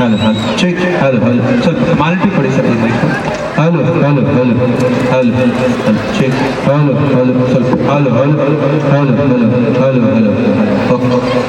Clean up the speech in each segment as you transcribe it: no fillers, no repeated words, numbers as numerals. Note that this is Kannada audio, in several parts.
Hello hello check hello hello ಸ್ವಲ್ಪ ಮಾಲ್ಟಿ ಕೊಡಿ sir hello hello hello hello hello check hello hello ಸ್ವಲ್ಪ hello hello hello hello hello hello okay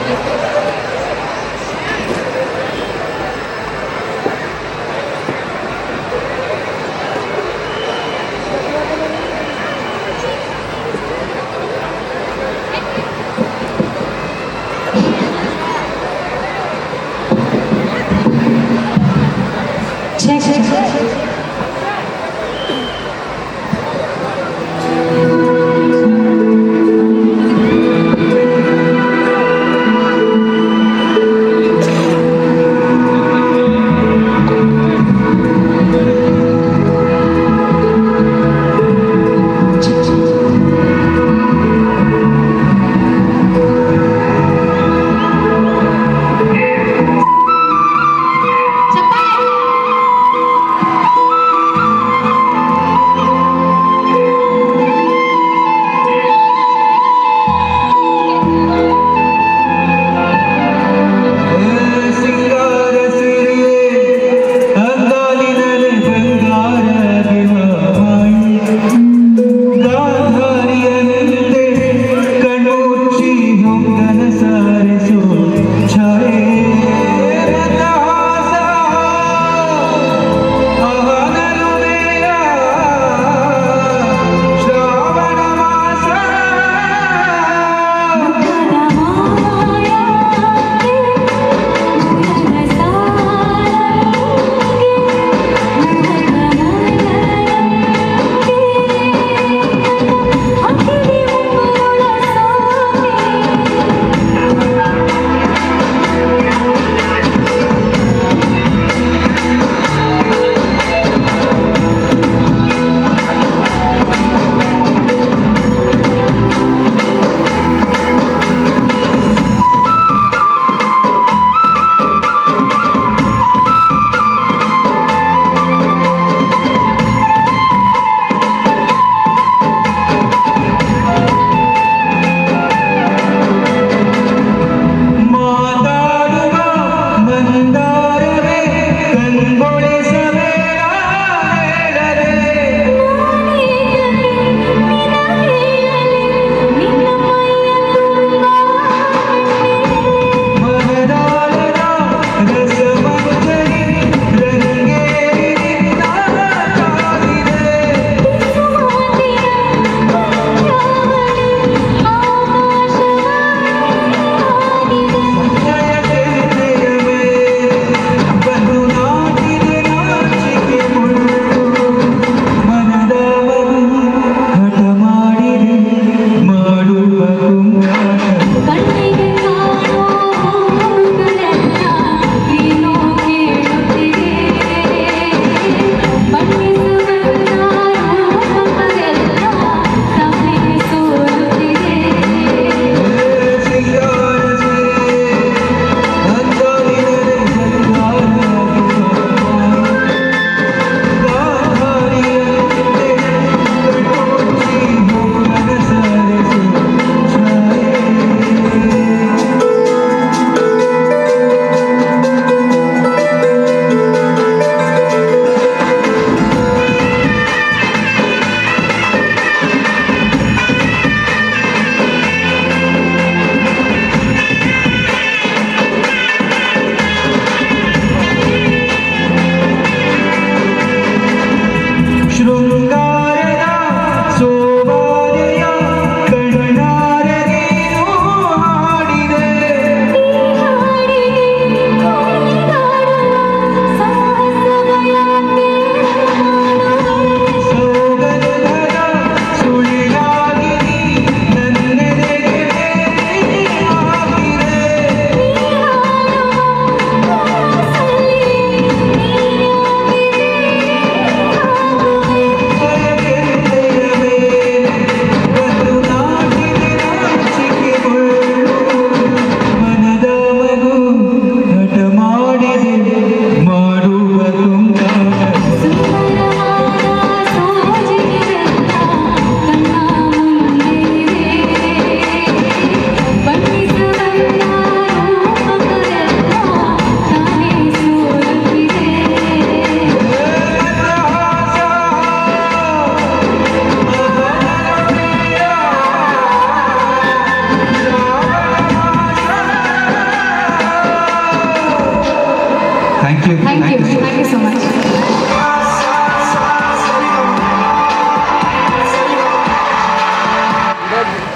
thank you. Thank you so much.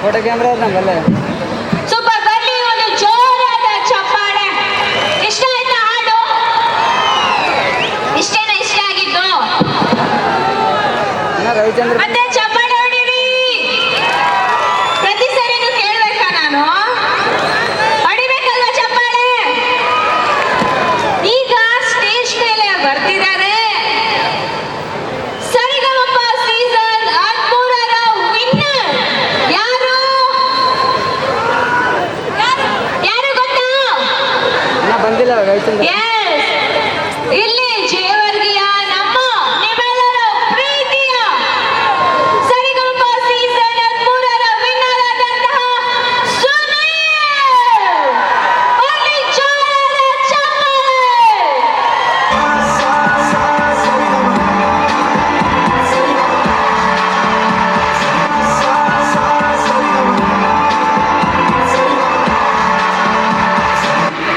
Photo camera ನಮ್ಮಲ್ಲೇ ಸೂಪರ್. ಬನ್ನಿ ಒಂದು ಜೋರಾದ ಚಪ್ಪಾಳೆ. ಇಷ್ಟ ಆಯ್ತಾ ಹಾಡು? ಇಷ್ಟೇನ ಇಷ್ಟ ಆಗಿದ್ದು? ರವಿಚಂದ್ರ ಮತ್ತೆ ಚಪ್ಪಾಳೆ ಹೊಡೀರಿ. ಪ್ರತಿ ಸರಿನೂ ಕೇಳ್ಬೇಕಾ ನಾನು? ಹೊಡಿಬೇಕಲ್ವಾ ಚಪ್ಪಾಳೆ? ಈಗ ಸ್ಟೇಜ್ ಮೇಲೆ ಬರ್ತಿದ್ದಾರೆ ಸರಿಗಮಪ ಸೀಸನ್ 13ರ ವಿನ್ನರ್. ಯಾರು ಗೊತ್ತಾ? ಬಂದಿಲ್ಲ ರವಿಚಂದ್ರ. Yes. ಇಲ್ಲಿ ಜೇವರ್ಗಿಯ ನಮ್ಮ ನಿಮ್ಮೆಲ್ಲರ ಪ್ರೀತಿಯ ಸರಿಗಮಪ ಸೀಸನ್ 13ರ ವಿನ್ನರ್ ಆದಂತಹ ಸುನೀಲ್. ಬನ್ನಿ ಜೋರಾದ ಚಪ್ಪಾಳೆ.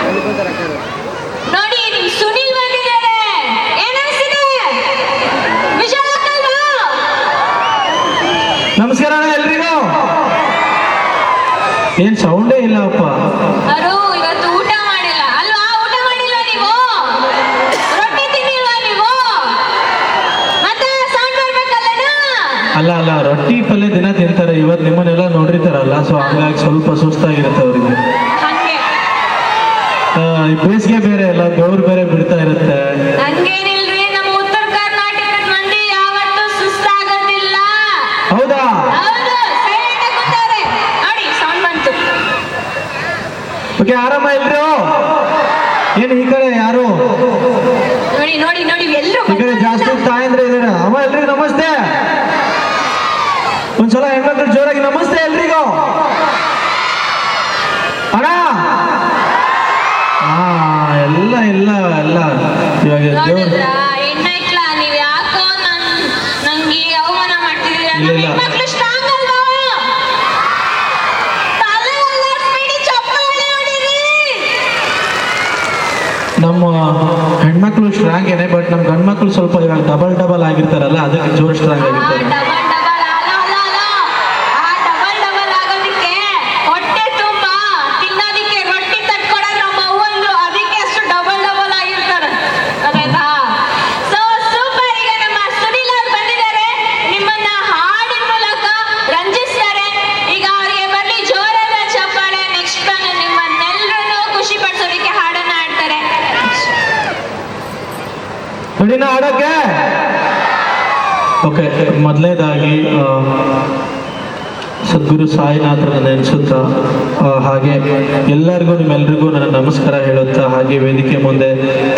ಎಲ್ಲಿ ಬಂದಾರ ಅಕ್ಕರು? ನೋಡಿ ಸುನೀಲ್ ಬಂದಿದ್ದಾರೆ. ಏನಿಸಿದೆ? ವಿಷಯ ಹಾಕಲ್ವಾ? ನಮಸ್ಕಾರ ಎಲ್ರಿಗೂ. ಏನ್ ಸೌಂಡೇ ಇಲ್ಲಪ್ಪ. ಅರು ಇವತ್ತು ಊಟ ಮಾಡಿಲ್ಲ ಅಲ್ವಾ? ಊಟ ಮಾಡಿಲ್ಲ ನೀವು? ರೊಟ್ಟಿ ತಿನ್ನಿಲ್ವಾ ನೀವು? ಮತ್ತೆ ಸೌಂಡ್ ಬರ್ಬೇಕಲ್ಲನ? ಅಲ್ಲ ರೊಟ್ಟಿ ಪಲ್ಯ ದಿನ ತಿಂತಾರೆ. ಇವತ್ತು ನಿಮ್ಮನ್ನೆಲ್ಲ ನೋಡಿರ್ತಾರಲ್ಲ, ಸೊ ಹಂಗಾಗಿ ಸ್ವಲ್ಪ ಸುಸ್ತಾಗಿರುತ್ತೆ ಅವರಿಗೆ. ಹಂಗೆ ಬೇಸಿಗೆ ಬೇರೆ ಎಲ್ಲ ಬೆವರು ಬೇರೆ ಬಿಡ್ತಾ ಇರುತ್ತೆ. ಹಂಗೇನಿಲ್ರಿ. ನಮ್ಮ ಉತ್ತರ ಕರ್ನಾಟಕದ ಮಂದಿ ಯಾವತ್ತೂ ಸುಸ್ತಾಗೋದಿಲ್ಲ. ಹೌದಾ? ಹೌದು, ಸೈಲೆಂಟ್ ಆಗಿ ಕೂತಾರೆ. ನೋಡಿ ಸೌಂಡ್ ಬಂತು. ಓಕೆ, ಆರಾಮ ಎಲ್ರು? ಏನು ಈ ಕಡೆ ಯಾರು ನೋಡಿ ನೋಡಿ ನೋಡಿ ಎಲ್ಲರೂ ಈ ಕಡೆ ಜಾಸ್ತಿ ತಾಯಂದ್ರೆ ಇದಾರೆ. ಅಮ್ಮ ಎಲ್ರಿಗೂ ನಮಸ್ತೆ. ಒಂದ್ಸಲ ಹೆಣ್ಮಕ್ಳು ಜೋರಾಗಿ ನಮಸ್ತೆ ಎಲ್ರಿಗೂ. ಅಣ್ಣ ಹಾ ಎಲ್ಲ ಇವಾಗ ದೇವ್ರು ನೋಡಿದ್ರಾ? ಹೆಣ್ಣೈಕ್ಳ ನೀವ್ ಯಾಕೋ ನಂಗೆ ಅವಮಾನ ಮಾಡ್ತಿದ್ದೀರಾ? ಇಲ್ಲ, ನಮ್ಮ ಇಲ್ಲ. ಹೆಣ್ಮಕ್ಳು ಸ್ಟ್ರಾಂಗ್ ಅಲ್ವಾ? ತಲೆ ಅಲ್ಲಾಡ್ಸ್ಬೇಡಿ, ಚಪ್ಪಾಳೆ ಹೊಡೀರಿ. ನಮ್ಮ ಹೆಣ್ಮಕ್ಳು ಸ್ಟ್ರಾಂಗ್ ಏನೇ, ಬಟ್ ನಮ್ಮ ಗಂಡ್ಮಕ್ಳು ಸ್ವಲ್ಪ ಇವಾಗ ಡಬಲ್ ಆಗಿರ್ತಾರಲ್ಲ, ಅದಕ್ಕೆ ಜೋರ್ ಸ್ಟ್ರಾಂಗ್ ಆಗಿರ್ತಾರೆ. ಡಬಲ್ ಆಗೋದಕ್ಕೆ ಹೊಟ್ಟೆ ತುಂಬಾ ತಿನ್ನೋದಿಕ್ಕೆ ರೊಟ್ಟಿ ತಟ್ಕೊಡೋದು ನಮ್ಮ ಅವ್ವಂದ್ರು. ಅದಕ್ಕೆ ಅಷ್ಟು ಡಬಲ್ ಆಗಿರ್ತಾರೆ. ಗೊತ್ತಾಯ್ತಾ? So super. ಈಗ ನಮ್ಮ ಸುನಿಲ್ ಅವ್ರು ಬಂದಿದ್ದಾರೆ. ನಿಮ್ಮನ್ನ ಹಾಡಿನ ಮೂಲಕ ರಂಜಿಸ್ತಾರೆ. ಈಗ ಅವರಿಗೆ ಬರ್ಲಿ ಜೋರಾದ ಚಪ್ಪಾಳೆ. ನೆಕ್ಸ್ಟ್ ಬಂದು ನಿಮ್ಮನ್ನೆಲ್ಲರನ್ನು ಖುಷಿ ಪಡಿಸೋದಕ್ಕೆ ಹಾಡನ್ನ ಹಾಡ್ತಾರೆ. ರೆಡಿನಾ ಆಡೋಕ್ಕೆ? ಓಕೆ, ಮೊದಲನೇದಾಗಿ ಸದ್ಗುರು ಸಾಯಿನಾಥರನ್ನ ನೆನೆಸುತ್ತಾ, ಹಾಗೆ ಎಲ್ಲರಿಗೂ ನಿಮ್ಮೆಲ್ರಿಗೂ ನನ್ನ ನಮಸ್ಕಾರ ಹೇಳುತ್ತಾ, ಹಾಗೆ ವೇದಿಕೆ ಮುಂದೆ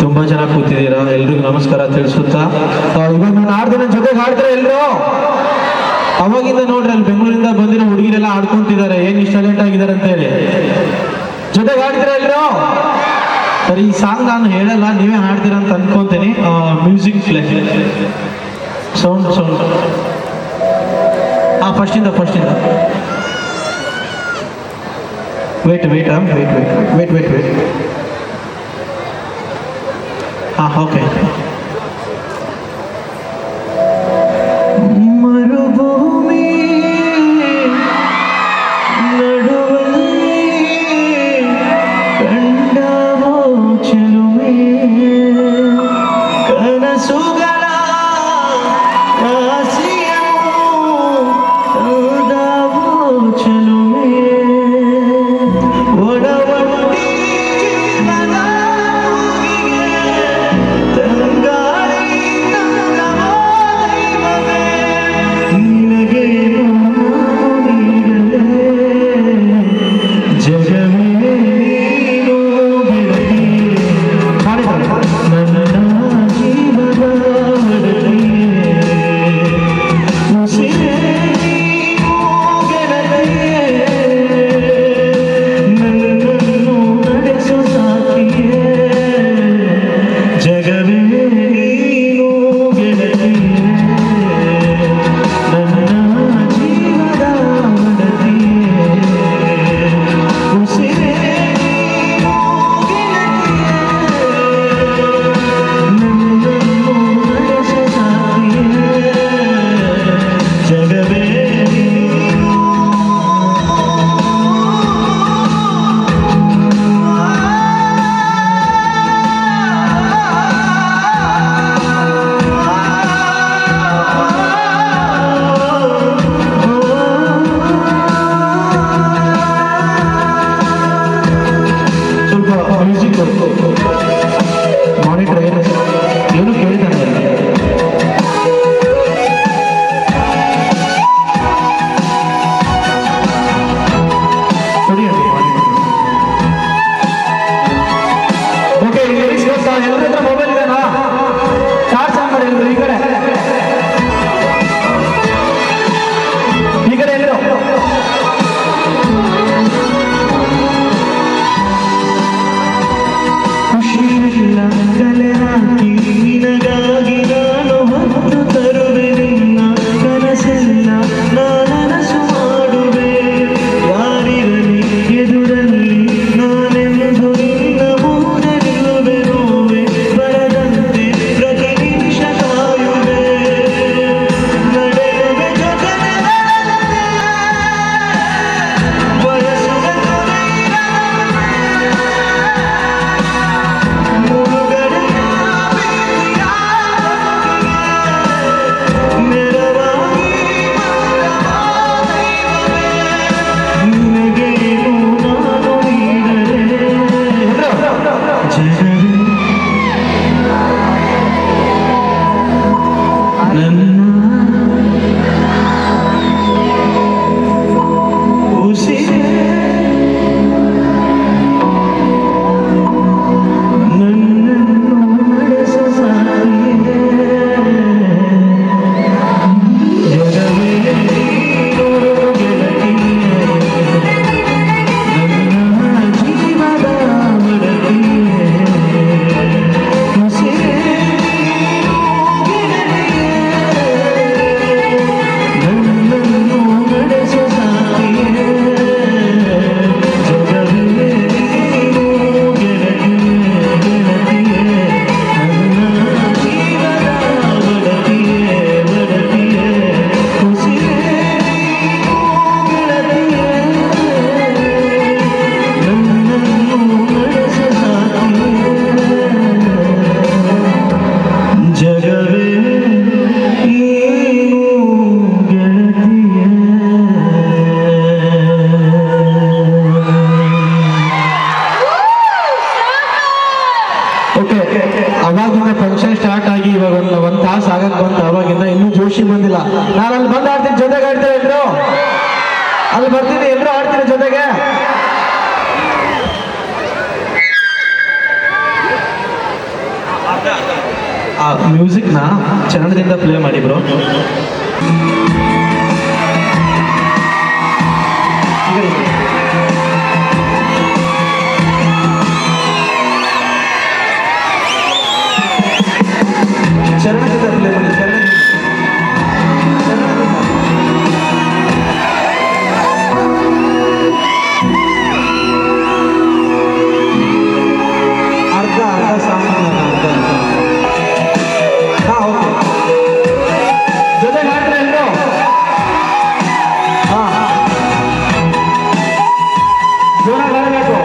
ತುಂಬ ಜನ ಕೂತಿದ್ದೀರಾ, ಎಲ್ರಿಗೂ ನಮಸ್ಕಾರ ತಿಳಿಸುತ್ತಾ, ಇವಾಗ ನಾನು ಆಡ್ತೀನಿ, ಜೊತೆಗೆ ಹಾಡ್ತಾರೆ ಎಲ್ಲರೂ. ಅವಾಗಿಂದ ನೋಡ್ರಿ ಅಲ್ಲಿ ಬೆಂಗಳೂರಿಂದ ಬಂದಿರೋ ಹುಡುಗಿರೆಲ್ಲ ಆಡ್ಕೊಂತಿದ್ದಾರೆ, ಏನು ಇಷ್ಟು ಲೇಟ್ ಆಗಿದ್ದಾರೆ ಅಂತೇಳಿ. ಜೊತೆಗೆ ಹಾಡ್ತೀರಾ ಎಲ್ಲರೂ? ಸರಿ, ಈ ಸಾಂಗ್ ನಾನು ಹೇಳಲ್ಲ, ನೀವೇ ಹಾಡ್ತೀರಾ ಅಂತ ಅನ್ಕೊಂತೀನಿ. ಮ್ಯೂಸಿಕ್ ಪ್ಲೇ, ಸೌಂಡ್ ಫಸ್ಟಿಂದ ವೇಟ್ ಓಕೆ. ಮರುಭೂಮಿ ನಡುವಲ್ಲಿ ಕಂಡವೋ ಚೆಲುವೆ, ಕನಸುಗಳ ರಾಶಿಯನ್ನು ತಂದವೋ ಚೆಲುವೆ, ಒಡವಟ್ಟಿ ಜೀವನ ಮುಗಿಗೆ ತಂಗಾಳಿ ತಂದವೋ ದೈವವೇ, ನಿನಗೆ ನಾನು ನೀಡಲೇ ಜಗವೇ ನೀನು ಬೆಳಗಿ ನನ್ನ ಜೀವನ ಬೇಕು. ಮಾನಿಟರ್ ಏನು ಕೇಳಿದಾನೆ ಕೊಡಿ ಅದು ಮಾನಿಟರ್. ಓಕೆ ಲಿರಿಕ್ಸ್ ಗೊತ್ತಾ? ಎಲ್ಲರ ಹತ್ರ ಮೊಬೈಲ್ ಇದೆನಾ? ಚಾರ್ಜ್ ಆನ್ ಮಾಡಿ ಎಲ್ರು. ಈ ಕಡೆ ಎಲ್ಲರು ಖುಷಿಯಿಲ್ಲ ಕಲೆ ಹಾಕಿ ನಿನಗಾಗಿ ನಾನು ಹೊತ್ತು ತರುವೆ ನಿನ್ನ ಕನಸೆಲ್ಲ ನಾನನಸು ಮಾಡುವೆ. ಯಾರಿರಲಿ ಎದುರಲ್ಲಿ ನಾನೆಂದು ನಿನ್ನ ಮುಂದೆ ನಿಲ್ಲುವೆ. ನೋವೆ ಬರದಂತೆ ಪ್ರತಿ ನಿಮಿಷ ಕಾಯುವೆ. ನಡೆಯುವೆ ಜೊತೆಗೆ ಬಯಸುವ ಅವಾಗಿಂದ ಫಂಕ್ಷನ್ ಸ್ಟಾರ್ಟ್ ಆಗಿ ಇವಾಗ ಒಂದು ತಾಸು ಆಗಕ್ ಬಂತು. ಅವಾಗಿಂದ ಇನ್ನೂ ಜೋಶಿ ಬಂದಿಲ್ಲ. ನಾನು ಅಲ್ಲಿ ಬಂದು ಆಡ್ತೀನಿ, ಜೊತೆಗೆ ಆಡ್ತೀನಿ ಎಲ್ರು. ಅಲ್ಲಿ ಬರ್ತೀನಿ, ಎಲ್ರು ಆಡ್ತೀನಿ ಜೊತೆಗೆ. ಆ ಮ್ಯೂಸಿಕ್ನ ಚರಣದಿಂದ ಪ್ಲೇ ಮಾಡಿ ಬ್ರೋ. ಚರಣದಿಂದ ಪ್ಲೇ ಮಾಡಿ. ಅರ್ಧ ಸಾಂಗ್ ಅರ್ಧ. ಹಾ ಓಕೆ, ಜೊತೆಗೆ ಹಾಡ್ರೆ ಎಲ್ರು. ಹಾ ಜೋರಾಗಿ ಹಾಡಬೇಕು.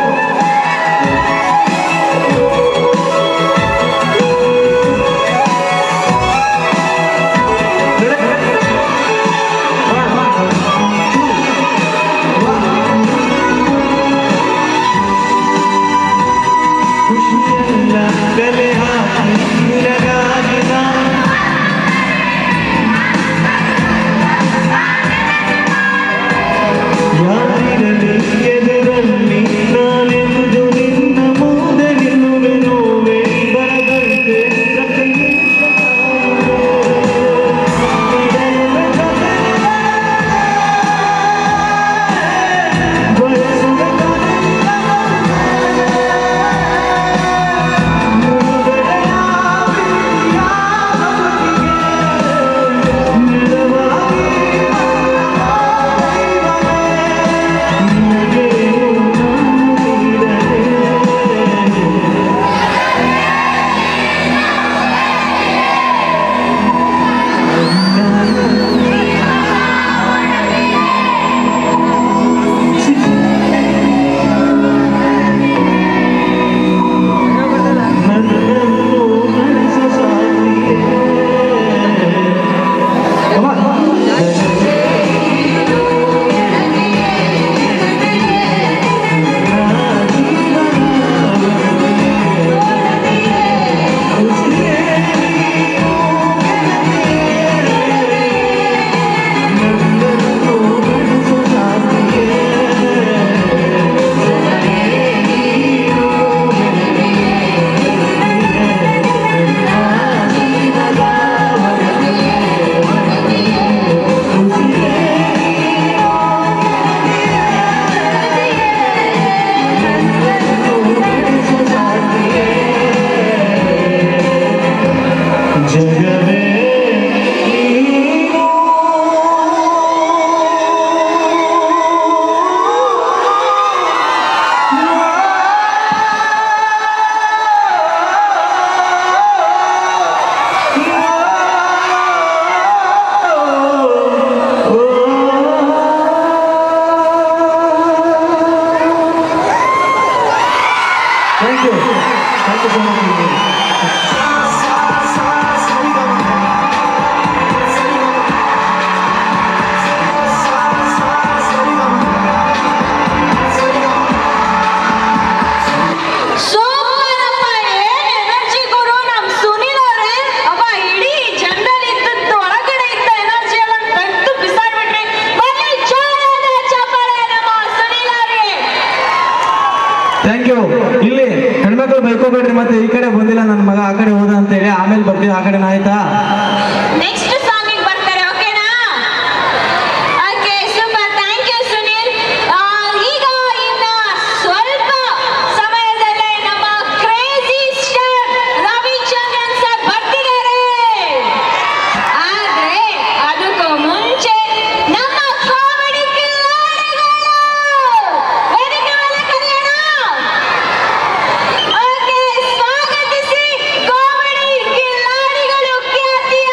Thank you so much. Super ಅಪ್ಪ, ಏನ್ ಎನರ್ಜಿ ಗುರು ನಮ್ ಸುನಿಲ್ ಅವ್ರೆ. ಅಪ್ಪ ಇಡೀ ಜನರಲ್ ಇದ್ದದ್ದು ಒಳಗಡೆ ಇದ್ದ ಎನರ್ಜಿ ಎಲ್ಲ ತೆಗೆದು ಬಿಸಾಡ್ಬಿಟ್ರಿ. ಬನ್ನಿ ಜೋರಾದ ಚಪ್ಪಾಳೆ ನಮ್ಮ ಸುನಿಲ್ ಅವ್ರಿಗೆ. Thank you. ಇಲ್ಲಿ ಹೆಣ್ಮಕ್ಳು ಬೈಕೋಬೇಡ್ರಿ, ಮತ್ತೆ ಈ ಕಡೆ ಬಂದಿಲ್ಲ ನನ್ನ ಮಗ ಆ ಕಡೆ ಹೋದ ಅಂತೇಳಿ, ಆಮೇಲೆ ಬರ್ತೀವಿ ಆ ಕಡೆನ, ಆಯ್ತಾ? ನೆಕ್ಸ್ಟ್ ಸಾಂಗಿಗೆ ಬರ್ತಾರೆ, ಓಕೆನಾ? Okay super, thank you Sunil. ಈಗ ಇನ್ನ ಸ್ವಲ್ಪ ಸಮಯದಲ್ಲೇ ನಮ್ಮ ಕ್ರೇಜಿ ಸ್ಟಾರ್ ರವಿಚಂದ್ರನ್ ಸರ್ ಬರ್ತಿದ್ದಾರೆ. ಆದ್ರೆ ಅದಕ್ಕೂ ಮುಂಚೆ ನಮ್ಮ ಕಾಮಿಡಿ ಕಿಲಾಡಿಗಳು ವೇದಿಕೆ ಮೇಲೆ ಕರೆಯೋಣ. ಓಕೆ, ಸ್ವಾಗತಿಸಿ ಕಾಮಿಡಿ ಕಿಲಾಡಿಗಳು, ಖ್ಯಾತಿಯ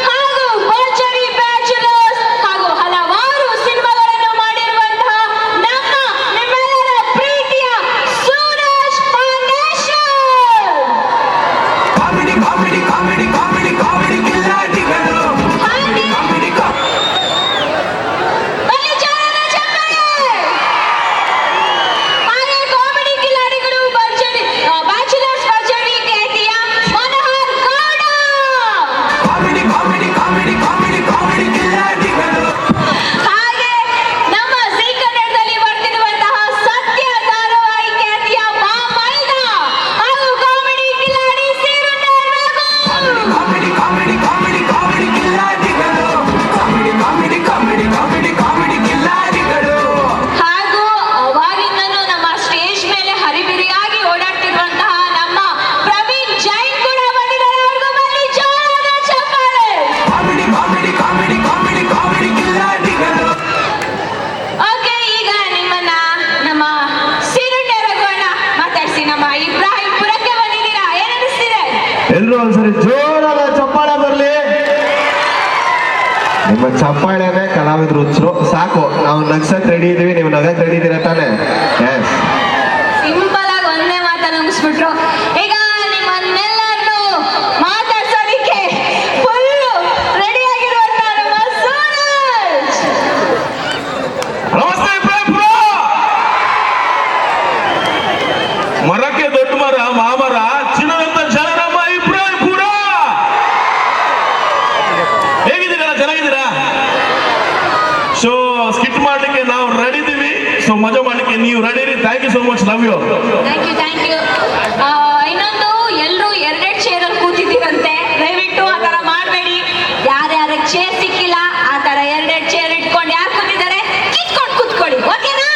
ಹಾಗೂ ಭರ್ಜರಿ ಬ್ಯಾಚುಲರ್ಸ್ ಹಾಗೂ ಹಲವಾರು ಸಿನಿಮಾಗಳನ್ನು ಮಾಡಿರುವಂತಹ ನಮ್ಮ ನಿಮ್ಮೆಲ್ಲರ ಪ್ರೀತಿಯ Suraj foundation. Comedy comedy comedy comedy comedy ಕಿಲಾಡಿಗಳು ಹಾಗೆ ಕಾಮಿಡಿ ಬನ್ನಿ ಜೋರಾದ ಚಪ್ಪಾಳೆ. ಹಾಗೆ ಕಾಮಿಡಿ ಕಿಲಾಡಿಗಳು ಭರ್ಜರಿ ಬ್ಯಾಚುಲರ್ಸ್ ಭರ್ಜರಿ ಖ್ಯಾತಿಯ Manohar Gowda. Comedy comedy comedy comedy comedy ಕಿಲಾಡಿಗಳು ಹಾಗೆ ನಮ್ಮ ಜೀ ಕನ್ನಡದಲ್ಲಿ ಬರ್ತಿರುವಂತಹ ಸತ್ಯ ಧಾರಾವಾಹಿ ಖ್ಯಾತಿಯ ಮಾಮೈದ ಹಾಗೂ ಕಾಮಿಡಿ ಕಿಲಾಡಿ Seerunde Raghu. Comedy comedy comedy comedy ಕಿಲಾಡಿಗಳು comedy comedy comedy comedy comedy ಕಿಲಾಡಿಗಳು ಹಾಗೂ ಅವಾಗಿಂದನೂ ನಮ್ಮ ಸ್ಟೇಜ್ ಮೇಲೆ ಹರಿಬಿರಿಯಾಗಿ ಓಡಾಡ್ತಿರುವಂತಹ ನಮ್ಮ ಪ್ರವೀಣ್ ಜೈನ್ ಕೂಡ ಬಂದಿದ್ದಾರೆ. ಅವ್ರಿಗೂ ಬನ್ನಿ ಜೋರಾದ ಚಪ್ಪಾಳೆ. Comedy comedy comedy comedy comedy ಕಿಲಾಡಿಗಳು ಓಕೆ, ಈಗ ನಿಮ್ಮನ್ನ ನಮ್ಮ ಸೀರುಂಡೆ ರಘು ಅಣ್ಣ ಮಾತಾಡ್ಸಿ. ನಮ್ಮ ಇಬ್ರಾಹಿಂಪುರಕ್ಕೆ ಬಂದಿದ್ದೀರಾ, ಏನ್ ಅನಿಸ್ತಿದೆ? ಎಲ್ರು ಒಂದ್ಸರಿ ಜೋರಾದ ಚಪ್ಪಾಳೆ ಬರ್ಲಿ. ನಿಮ್ಮ ಚಪ್ಪಾಳೆನೆ ಕಲಾವಿದ್ರು ಹುಚ್ಚರು. ಸಾಕು, ನಾವು ನಗ್ಸಕ್ ರೆಡಿ ಇದೀವಿ, ನೀವು ನಗಕ್ ರೆಡಿ ಇದೀರ ತಾನೆ? ಎಸ್. ಸಿಂಪಲ್ ಆಗಿ ಒಂದೇ ಮಾತನ್ನ ಮುಗಿಸ್ಬಿಟ್ರು. ಈಗ ನಿಮ್ಮನ್ನೆಲ್ಲರನ್ನು ಮಾತಾಡ್ಸೋದಿಕ್ಕೆ ಫುಲ್ ರೆಡಿ ಆಗಿರುವಂತಹ ನಮ್ಮ ಸೂರಜ್. ನಮಸ್ತೆ ಇಬ್ರಾಹಿಂಪುರ. ಮರಕ್ಕೆ ದೊಡ್ಡ ಮರ ಮಾಮರ, ಚಿನ್ನದಂತ ಜನ ನಮ್ಮ ಇಬ್ರಾಹಿಂಪುರ. ಹೇಗಿದ್ದೀರಾ? ಚೆನ್ನಾಗಿದ್ದೀರಾ? ಸೊ ಸ್ಕಿಟ್ ಮಾಡ್ಲಿಕ್ಕೆ ನಾವು ರೆಡಿ ಇದೀವಿ. ಸೊ ಮಜಾ ಮಾಡ್ಲಿಕ್ಕೆ ನೀವು ರೆಡಿ ಇರಿ. Thank you so much, love you. Thank you, thank you. ಇನ್ನೊಂದು, ಎಲ್ಲರೂ ಎರಡೆರಡು ಚೇರಲ್ಲಿ ಕೂತಿದ್ದೀರಂತೆ. ದಯವಿಟ್ಟು ಆ ಥರ ಮಾಡಬೇಡಿ. ಯಾರ್ಯಾರಿಗೆ ಚೇರ್ ಸಿಕ್ಕಿಲ್ಲ ಆ ಥರ ಎರಡೆರಡು ಚೇರ್ ಇಟ್ಕೊಂಡು ಯಾರು ಕೂತಿದ್ದಾರೆ ಕಿತ್ಕೊಂಡು ಕೂತ್ಕೊಳ್ಳಿ, ಓಕೆನಾ?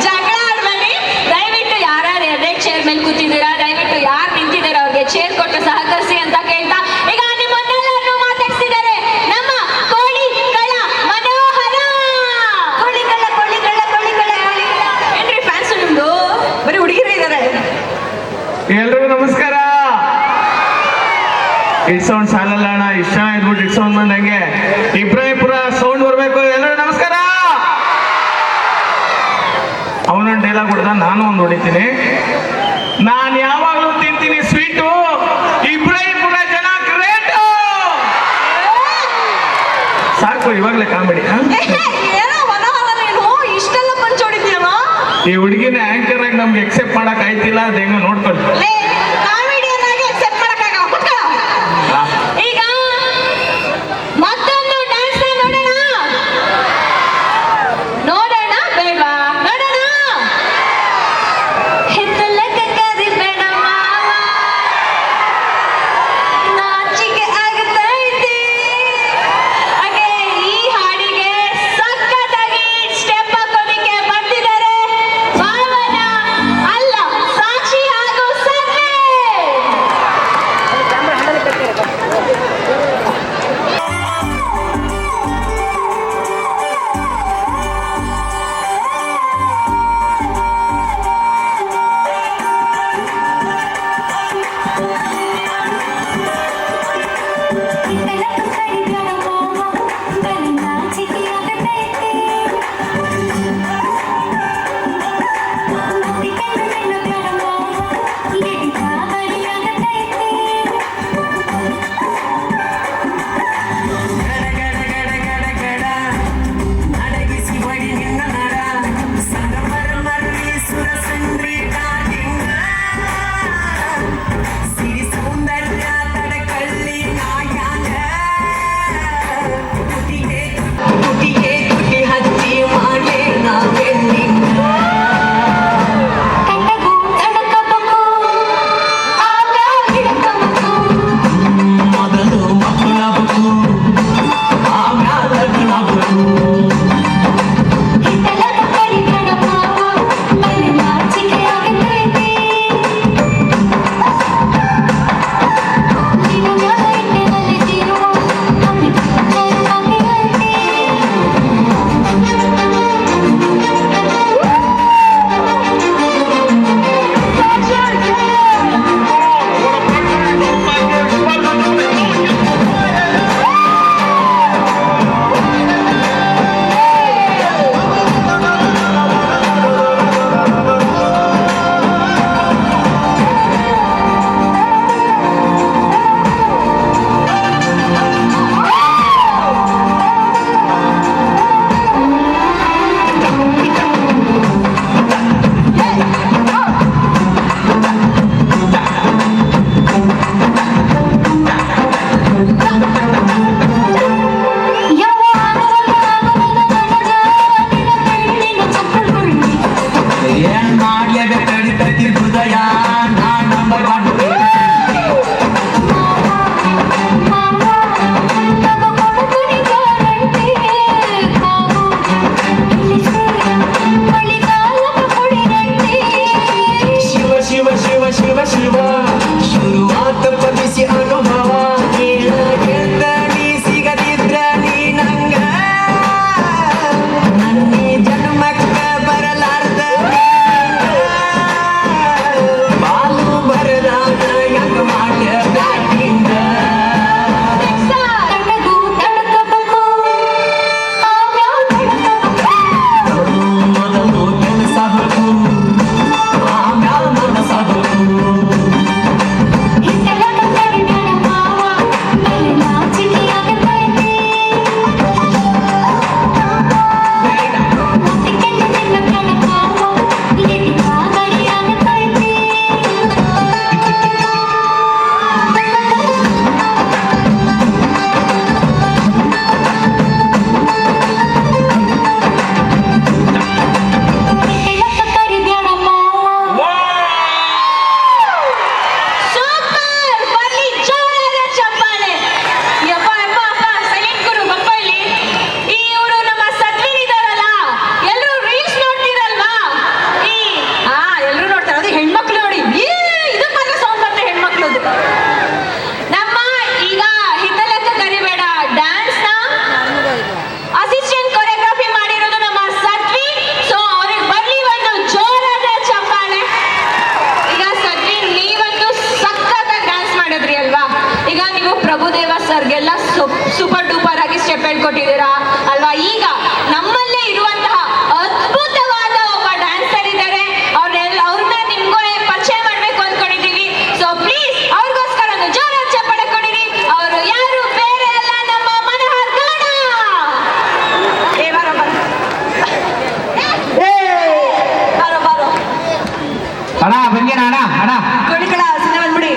ಜಗಳ ಆಡಬೇಡಿ. ದಯವಿಟ್ಟು ಯಾರ್ಯಾರು ಎರಡೆರಡು ಚೇರ್ ಮೇಲೆ ಕೂತಿದ್ದೀರಾ, ದಯವಿಟ್ಟು ಯಾರು ನಿಂತಿದ್ದಾರೆ ಅವ್ರಿಗೆ ಚೇರ್ ಕೊಟ್ಟು ಸಹಕರಿಸಿ ಅಂತ ಕೇಳ್ತಾ, ಈಗ ನಿಮ್ಮನ್ನೆಲ್ಲರನ್ನು ಮಾತಾಡ್ಸಿದ್ದಾರೆ ನಮ್ಮ ಕೋಳಿ ಕಳ್ಳ ಮನೋಹರ. ಕೋಳಿ ಕಳ್ಳ, ಕೋಳಿ ಕಳ್ಳ, ಕೋಳಿ ಕಳ್ಳ, ಕೋಳಿ ಕಳ್ಳ. ಏನ್ರಿ ಫ್ಯಾನ್ಸ್ ನಿಮ್ದು? ಬರೀ ಹುಡುಗಿರೇ ಇದ್ದಾರೆ. ಎಲ್ರಿಗೂ ನಮಸ್ಕಾರ. ಇಟ್ ಸೌಂಡ್ ಸಾಲಲ್ಲ ಅಣ್ಣ, ಇಷ್ಟ ಇದ್ಬಿಟ್ಟು ಇಟ್ ಸೌಂಡ್ ಬಂದಂಗೆ ಇಬ್ರಾಹಿಂಪುರ ಸೌಂಡ್ ಬರ್ಬೇಕು. ಎಲ್ಲರೂ ನಮಸ್ಕಾರ. ಅವನೊಂದು ಡೈಲಾಗ್ ಹೊಡೆದ, ನಾನು ಒಂದು ಹೊಡಿತೀನಿ. ನಾನು ಯಾವಾಗಲೂ ತಿಂತೀನಿ ಸ್ವೀಟು, ಇಬ್ರಾಹಿಂಪುರ ಜನ ಗ್ರೇಟು. ಸಾಕು, ಇವಾಗಲೇ ಕಾಮಿಡಿ. ಏನೋ ಮನೋಹರ, ನೀನು ಇಷ್ಟೆಲ್ಲ ಪಂಚ್ ಹೊಡಿತೀಯಲ್ಲ? ಈ ಹುಡುಗಿನ ಆಂಕರ್ ಆಗಿ ನಮ್ಗೆ ಎಕ್ಸೆಪ್ಟ್ ಮಾಡಕ್ ಆಯ್ತಿಲ್ಲ, ಅದು ಹೆಂಗ ನೋಡ್ಕೊಳ್ಳಿ. ಕಾಮಿಡಿಯನ್ ಆಗಿ ಅಕ್ಸೆಪ್ಟ್ ಮಾಡಕ್ಕಾಗಲ್ಲ, ಕೂತ್ಕೊಳ್ಳೋ. ಈಗ ಮತ್ತೊಂದು ಡ್ಯಾನ್ಸ್ ನೋಡೋಣ. ನೋಡೋಣ ಬೇಡವಾ? ನೋಡೋಣ. ಹಿತ್ತಲಕ್ಕ ಕರಿಬೇಡ ಮಾವ, ನಾಚಿಕೆ ಆಗತೈತಿ. ಹಾಗೆ ಈ ಹಾಡಿಗೆ ಸಖತ್ತಾಗಿ ಸ್ಟೆಪ್ ಹಾಕೋದಿಕ್ಕೆ ಬರ್ತಿದ್ದಾರೆ ಭಾವನ, ಅಲ್ಲ ಸಾಕ್ಷಿ ಹಾಗೂ ಸತ್ಯ. ಸ್ಟೆಪ್ ಹೇಳ್ಕೊಟ್ಟಿದ್ದೀರಾ ಅಲ್ವಾ. ಈಗ ನಮ್ಮಲ್ಲೇ ಇರುವಂತಹ ಅದ್ಭುತವಾದ ಒಬ್ಬ ಡ್ಯಾನ್ಸರ್ ಇದ್ದಾರೆ, ಅವ್ರನ್ನ ನಿಮ್ಗೂ ಪರಿಚಯ ಮಾಡ್ಬೇಕು ಅಂದ್ಕೊಂಡಿದ್ದೀವಿ. ಸೊ ಪ್ಲೀಸ್ ಅವ್ರಿಗೋಸ್ಕರ ಒಂದು ಜೋರಾದ ಚಪ್ಪಾಳೆ ಕೊಡಿರಿ. ಅವರು ಯಾರು ಬೇರೆ ಅಲ್ಲ, ನಮ್ಮ ಮನೋಹರ್ ಗೌಡ. ಬಾರೋ ಬಾರೋ ಅಣ್ಣ ಬಂಗೇನ ಅಣ್ಣ ಅಣ್ಣ ಕೊಡಿಕಳ ಸಿನಿಮಾ ಬಂದ್ಬಿಡಿ.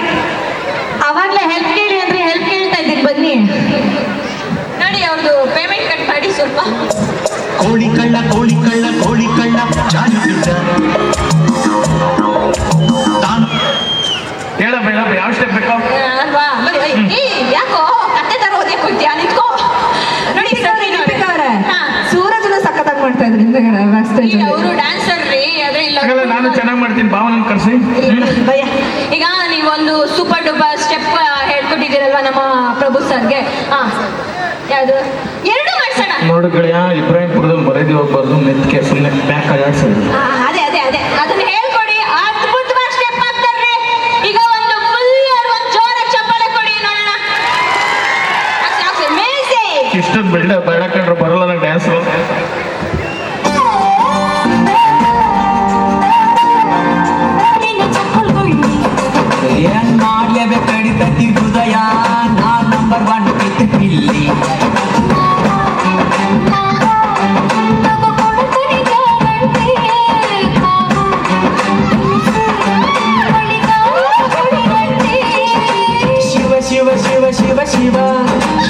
ಅವಾಗ್ಲೇ ಹೆಲ್ಪ್ ಕೇಳಿ ಅಂದ್ರೆ ಹೆಲ್ಪ್ ಕೇಳ್ತಾ ಇದ್ದೀನಿ, ಬನ್ನಿ ನೋಡಿ. ಅವ್ರದ್ದು ಪೇಮೆಂಟ್ ಕಟ್ ಮಾಡಿ ಸ್ವಲ್ಪ. ಕೋಳಿ ಕಳ್ಳ ಕೋಳಿ ಕಳ್ಳ ಕೋಳಿ ಕಳ್ಳ ಜಾಲಿ ಬಿದ್ದ ಹೇಳಪ್ಪ ಹೇಳಪ್ಪ, ಯಾವ ಸ್ಟೆಪ್ ಬೇಕು? ಅಲ್ವಾ ಬನ್ನಿ. ಯಾಕೋ ಕತ್ತೆ ತರ ಓದ್ಯಕ್ಕೆ ಹೋಗ್ತೀಯಾ, ನಿಂತ್ಕೋ. ನೋಡಿ ಸೂರಜ್ನ ಸಖತ್ತಾಗಿ ಮಾಡ್ತಾ ಇದ್ರು ಹಿಂದೆಗಡೆ ಬ್ಯಾಕ್ ಸ್ಟೇಜ್ ಅಲ್ಲಿ. ಅವರು ಡ್ಯಾನ್ಸರ್ ರೀ, ಅದೇ ಇಲ್ಲ ಹಾಗಲ್ಲ, ನಾನು ಚೆನ್ನಾಗಿ ಮಾಡ್ತೀನಿ, ಭಾವನ ಕರ್ಸಿ. ಭಯ. ಈಗ ನೀವೊಂದು ಸೂಪರ್ ಡೂಪರ್ ಸ್ಟೆಪ್ ಹೇಳ್ಕೊಟ್ಟಿದ್ದೀರಲ್ವಾ ನಮ್ಮ ಪ್ರಭು ಸರ್ಗೆ. ಯಾವುದು ಎರಡು ಮಾಡ್ಸೋಣ. ನೋಡು ಗೆಳೆಯ, ಇಬ್ರಾಹಿಂಪುರದಲ್ಲಿ ಬರೆದಿ ಹೋಗ್ಬಾರ್ದು, ಮೆತ್ಕೆ ಸುಮ್ಮನೆ ಬ್ಯಾಕ್ ಅಲ್ಲಾಡ್ಸೋದು. ಅದೇ ಅದೇ ಅದೇ ಅದನ್ನ ಹೇಳ್ಕೊಡಿ. ಅದ್ಭುತವಾಗಿ ಸ್ಟೆಪ್ ಹಾಕ್ತಾರ್ರಿ. ಈಗ ಒಂದು ಫುಲ್ ಒಂದು ಜೋರ ಚಪ್ಪಾಳೆ ಕೊಡಿ ನೋಡೋಣ. ಇಷ್ಟೊಂದು ಬೇಡ ಕಂಡ್ರೆ ಬರಲ್ಲ ನಂಗೆ ಡ್ಯಾನ್ಸು. ಏನ್ ಮಾಡ್ಲೇಬೇಕು ಕಡಿತತಿ ಹೃದಯ, ನಾ ನಂಬರ್ 1 ಕಿತ್ತು ಪಿಲ್ಲಿ. ಶಿವ ಶಿವ ಶಿವ ಶಿವ ಶಿವ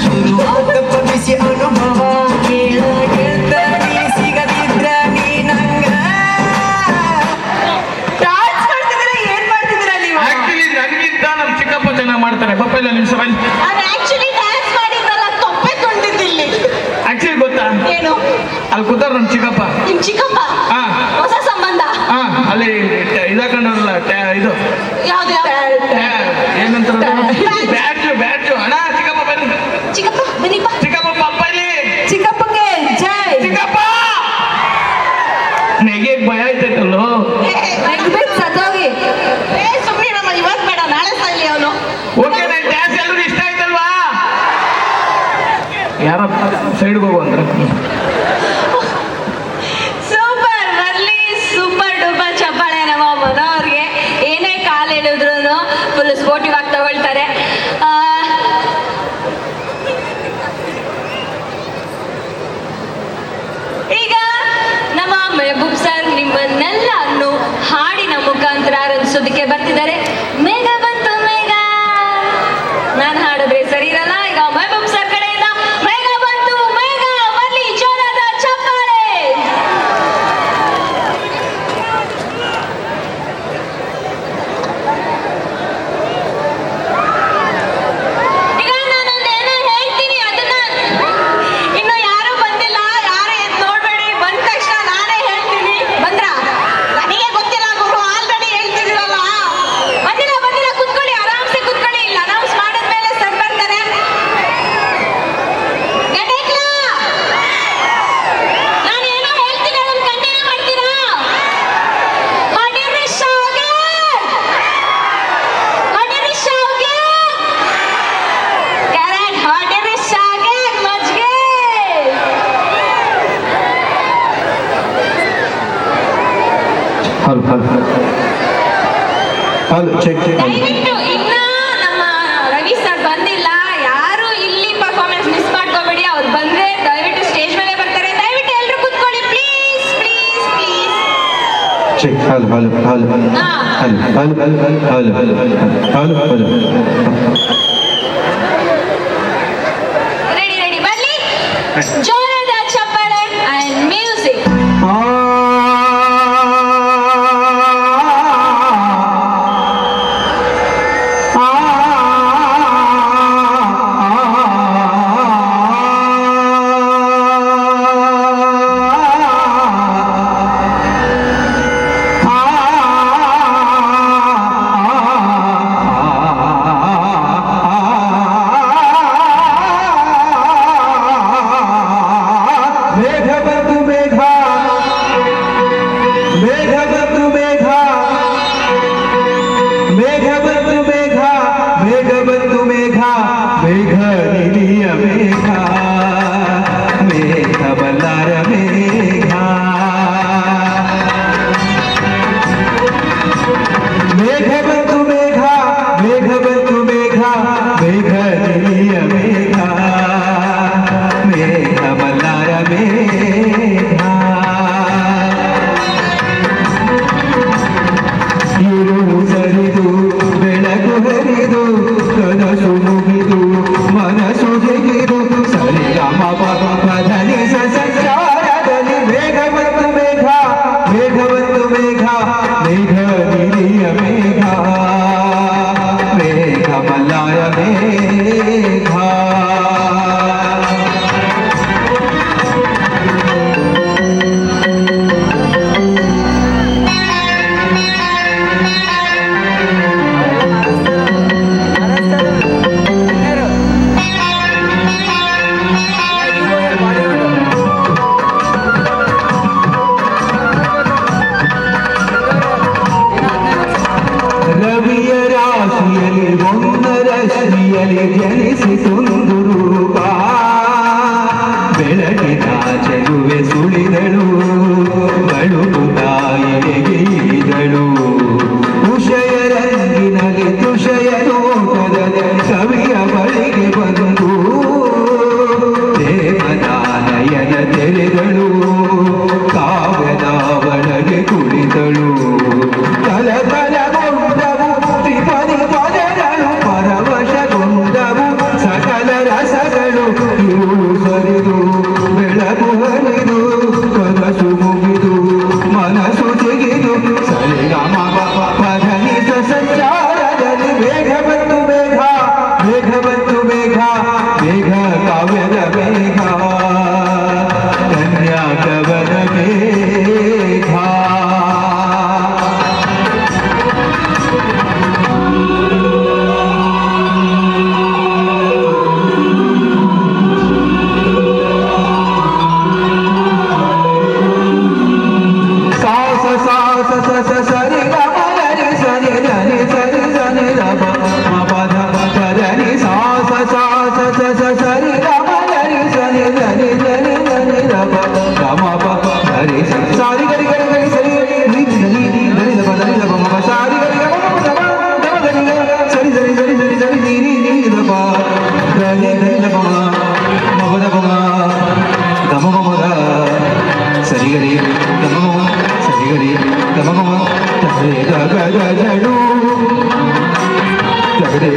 ಶುರುವಾತ ಪವಿಸಿ ಅನುಭವ. ಕೇಳ ಗೆಳತಿ ಸಿಗದಿದ್ರ ನೀ ನಂಗ. ಡಾನ್ಸ್ ಮಾಡ್ತಿದ್ದೀರಾ, ಏನ್ ಮಾಡ್ತಿದ್ದೀರಾ ನೀವು? ಆಕ್ಚುಲಿ ನನಗಿಂತ ನಮ್ಮ ಚಿಕ್ಕಪ್ಪ ಚೆನ್ನಾಗಿ ಮಾಡ್ತಾರೆ. ಪಾಪ ಇಲ್ಲ ನಿಮಿಷ ಬನ್ನಿ. ಅದು ಆಕ್ಚುಲಿ ಡ್ಯಾನ್ಸ್ ಮಾಡಿದ್ರಲ್ಲ, ತೊಪ್ಪೆ ತುಂಡಿದ್ದಿಲ್ಲಿ. ಆಕ್ಚುಲಿ ಗೊತ್ತಾ, ಏನು ಅಲ್ಲಿ ಕೂತಾರ ನಮ್ಮ ಚಿಕ್ಕಪ್ಪ. ನಿಮ್ ಚಿಕ್ಕಪ್ಪ ಹಾ ಹೊಸ ಸಂಬಂಧ ಹಾ, ಅಲ್ಲಿ ಇದಾಕೊಂಡವ್ರಲ್ಲ ಇದು ಯಾವ್ದು ಏನಂತ ಬ್ಯಾಡ್ಜು ಬ್ಯಾಡ್ಜು. ಅಣ್ಣ ಚಿಕ್ಕಪ್ಪ ಬನ್ನಿ. ಚಿಕ್ಕಪ್ಪ ಬನ್ನಿಪ್ಪ. ಚಿಕ್ಕಪ್ಪ ಪಪ್ಪ ಇಲ್ಲಿ. ಚಿಕ್ಕಪ್ಪಂಗೆ ಜೈ. ಚಿಕ್ಕಪ್ಪ ನೆಗೆಗ್ ಭಯ ಆಯ್ತೈತಲ್ಲೋ. ನೆಗ್ಬಿಟ್ ಸತ್ತೋಗಿ. ಸುಮ್ಮನೆ ನಮ್ಮ ಇವತ್ತು ಬೇಡ, ನಾಳೆ ಸಲ್ಲಿ ಅವನು. ಓಕೆ, ನನ್ ಡ್ಯಾನ್ಸ್ ಎಲ್ಲರೂ ಇಷ್ಟ ಆಯ್ತಲ್ವಾ? ಯಾರ ಸೈಡ್ಗೆ ಹೋಗು ಅಂದ್ರೆ ಸೂಪರ್ ಬರ್ಲಿ. ಸೂಪರ್ ಡೂಪರ್ ಚಪ್ಪಾಳೆ ನಮ್ಮ ಮನೋರ್ಗೆ. ಏನೇ ಕಾಲ್ ಹೇಳಿದ್ರು ಫುಲ್ ಸ್ಪೋರ್ಟಿವ್ ಆಗಿ ತಗೊಳ್ತಾರೆ. ಈಗ ನಮ್ಮ ಮೆಹಬೂಬ್ ಸರ್ ನಿಮ್ಮನ್ನೆಲ್ಲ ಹಾಡಿನ ಮುಖಾಂತರ ರಂಜಿಸೋದಕ್ಕೆ ಬರ್ತಿದ್ದಾರೆ. ಮೇಘ ಬಂತು ಮೇಘ. ನಾನು ಹಾಡಿದ್ರೆ ಸರಿ ಇರಲ್ಲ. ಈಗ ಮೆಹಬೂಬ್ ಸರ್ ಕಡೆಯಿಂದ ಮೇಘ ಬಂತು ಮೇಘ ಬರ್ಲಿ, ಜೋರಾದ ಚಪ್ಪಾಳೆ. ಈಗ ನಾನೊಂದು ಏನೋ ಹೇಳ್ತೀನಿ, ಅದನ್ನ ಇನ್ನು ಯಾರು ಬಂದಿಲ್ಲ, ಯಾರು ಎದ್ದು ನೋಡ್ಬೇಡಿ. ಬಂದ ತಕ್ಷಣ ನಾನೇ ಹೇಳ್ತೀನಿ. ಬಂದ್ರ? ನನಗೆ ಗೊತ್ತಿಲ್ಲ ಗುರು, ಆಲ್ರೆಡಿ ಹೇಳ್ತಿದ್ದೀರಲ್ಲ. ಬಂದಿಲ್ಲ ಬಂದಿಲ್ಲ, ಕುತ್ಕೊಳ್ಳಿ, ಆರಾಮ್ಸೆ ಕುತ್ಕೊಳ್ಳಿ. ಇಲ್ಲ ಅನೌನ್ಸ್ ಮಾಡಿದ್ಮೇಲೆ ಸರ್ ಬರ್ತಾರೆ. ಗಣೇಕ್ಲ, ನಾನು ಏನೋ ಹೇಳ್ತೀನಿ, ಅದನ್ನ ಕಂಟಿನ್ಯೂ ಮಾಡ್ತೀರಾ? ಹೊಡಿರಿ ಶಾವ್ಗೆ, ಹೊಡಿರಿ ಶಾವ್ಗೆ. ಕ್ಯಾರೆಟ್ ಹೊಡಿರಿ ಶಾವ್ಗೆ, ಮಜ್ಜಿಗೆ. Hello hello hello check check. ದಯವಿಟ್ಟು ಇನ್ನ ನಮ್ಮ ರವಿ ಸರ್ ಬಂದಿಲ್ಲ. ಯಾರು ಇಲ್ಲಿ ಪರ್ಫಾರ್ಮೆನ್ಸ್ ಮಿಸ್ ಮಾಡ್ಕೋಬೇಡಿ. ಅವ್ರು ಬಂದ್ರೆ ದಯವಿಟ್ಟು ಸ್ಟೇಜ್ ಮೇಲೆ ಬರ್ತಾರೆ. ದಯವಿಟ್ಟು ಎಲ್ಲರೂ ಕುತ್ಕೊಳ್ಳಿ please please please. Check. Hello hello hello hello ಹಾ. Hello hello hello hello hello hello. Ready ready ಬರ್ಲಿ. ಜೋರಾದ ಚಪ್ಪಾಳೆ ಅಂಡ್ ಮ್ಯೂಸಿಕ್. ಆ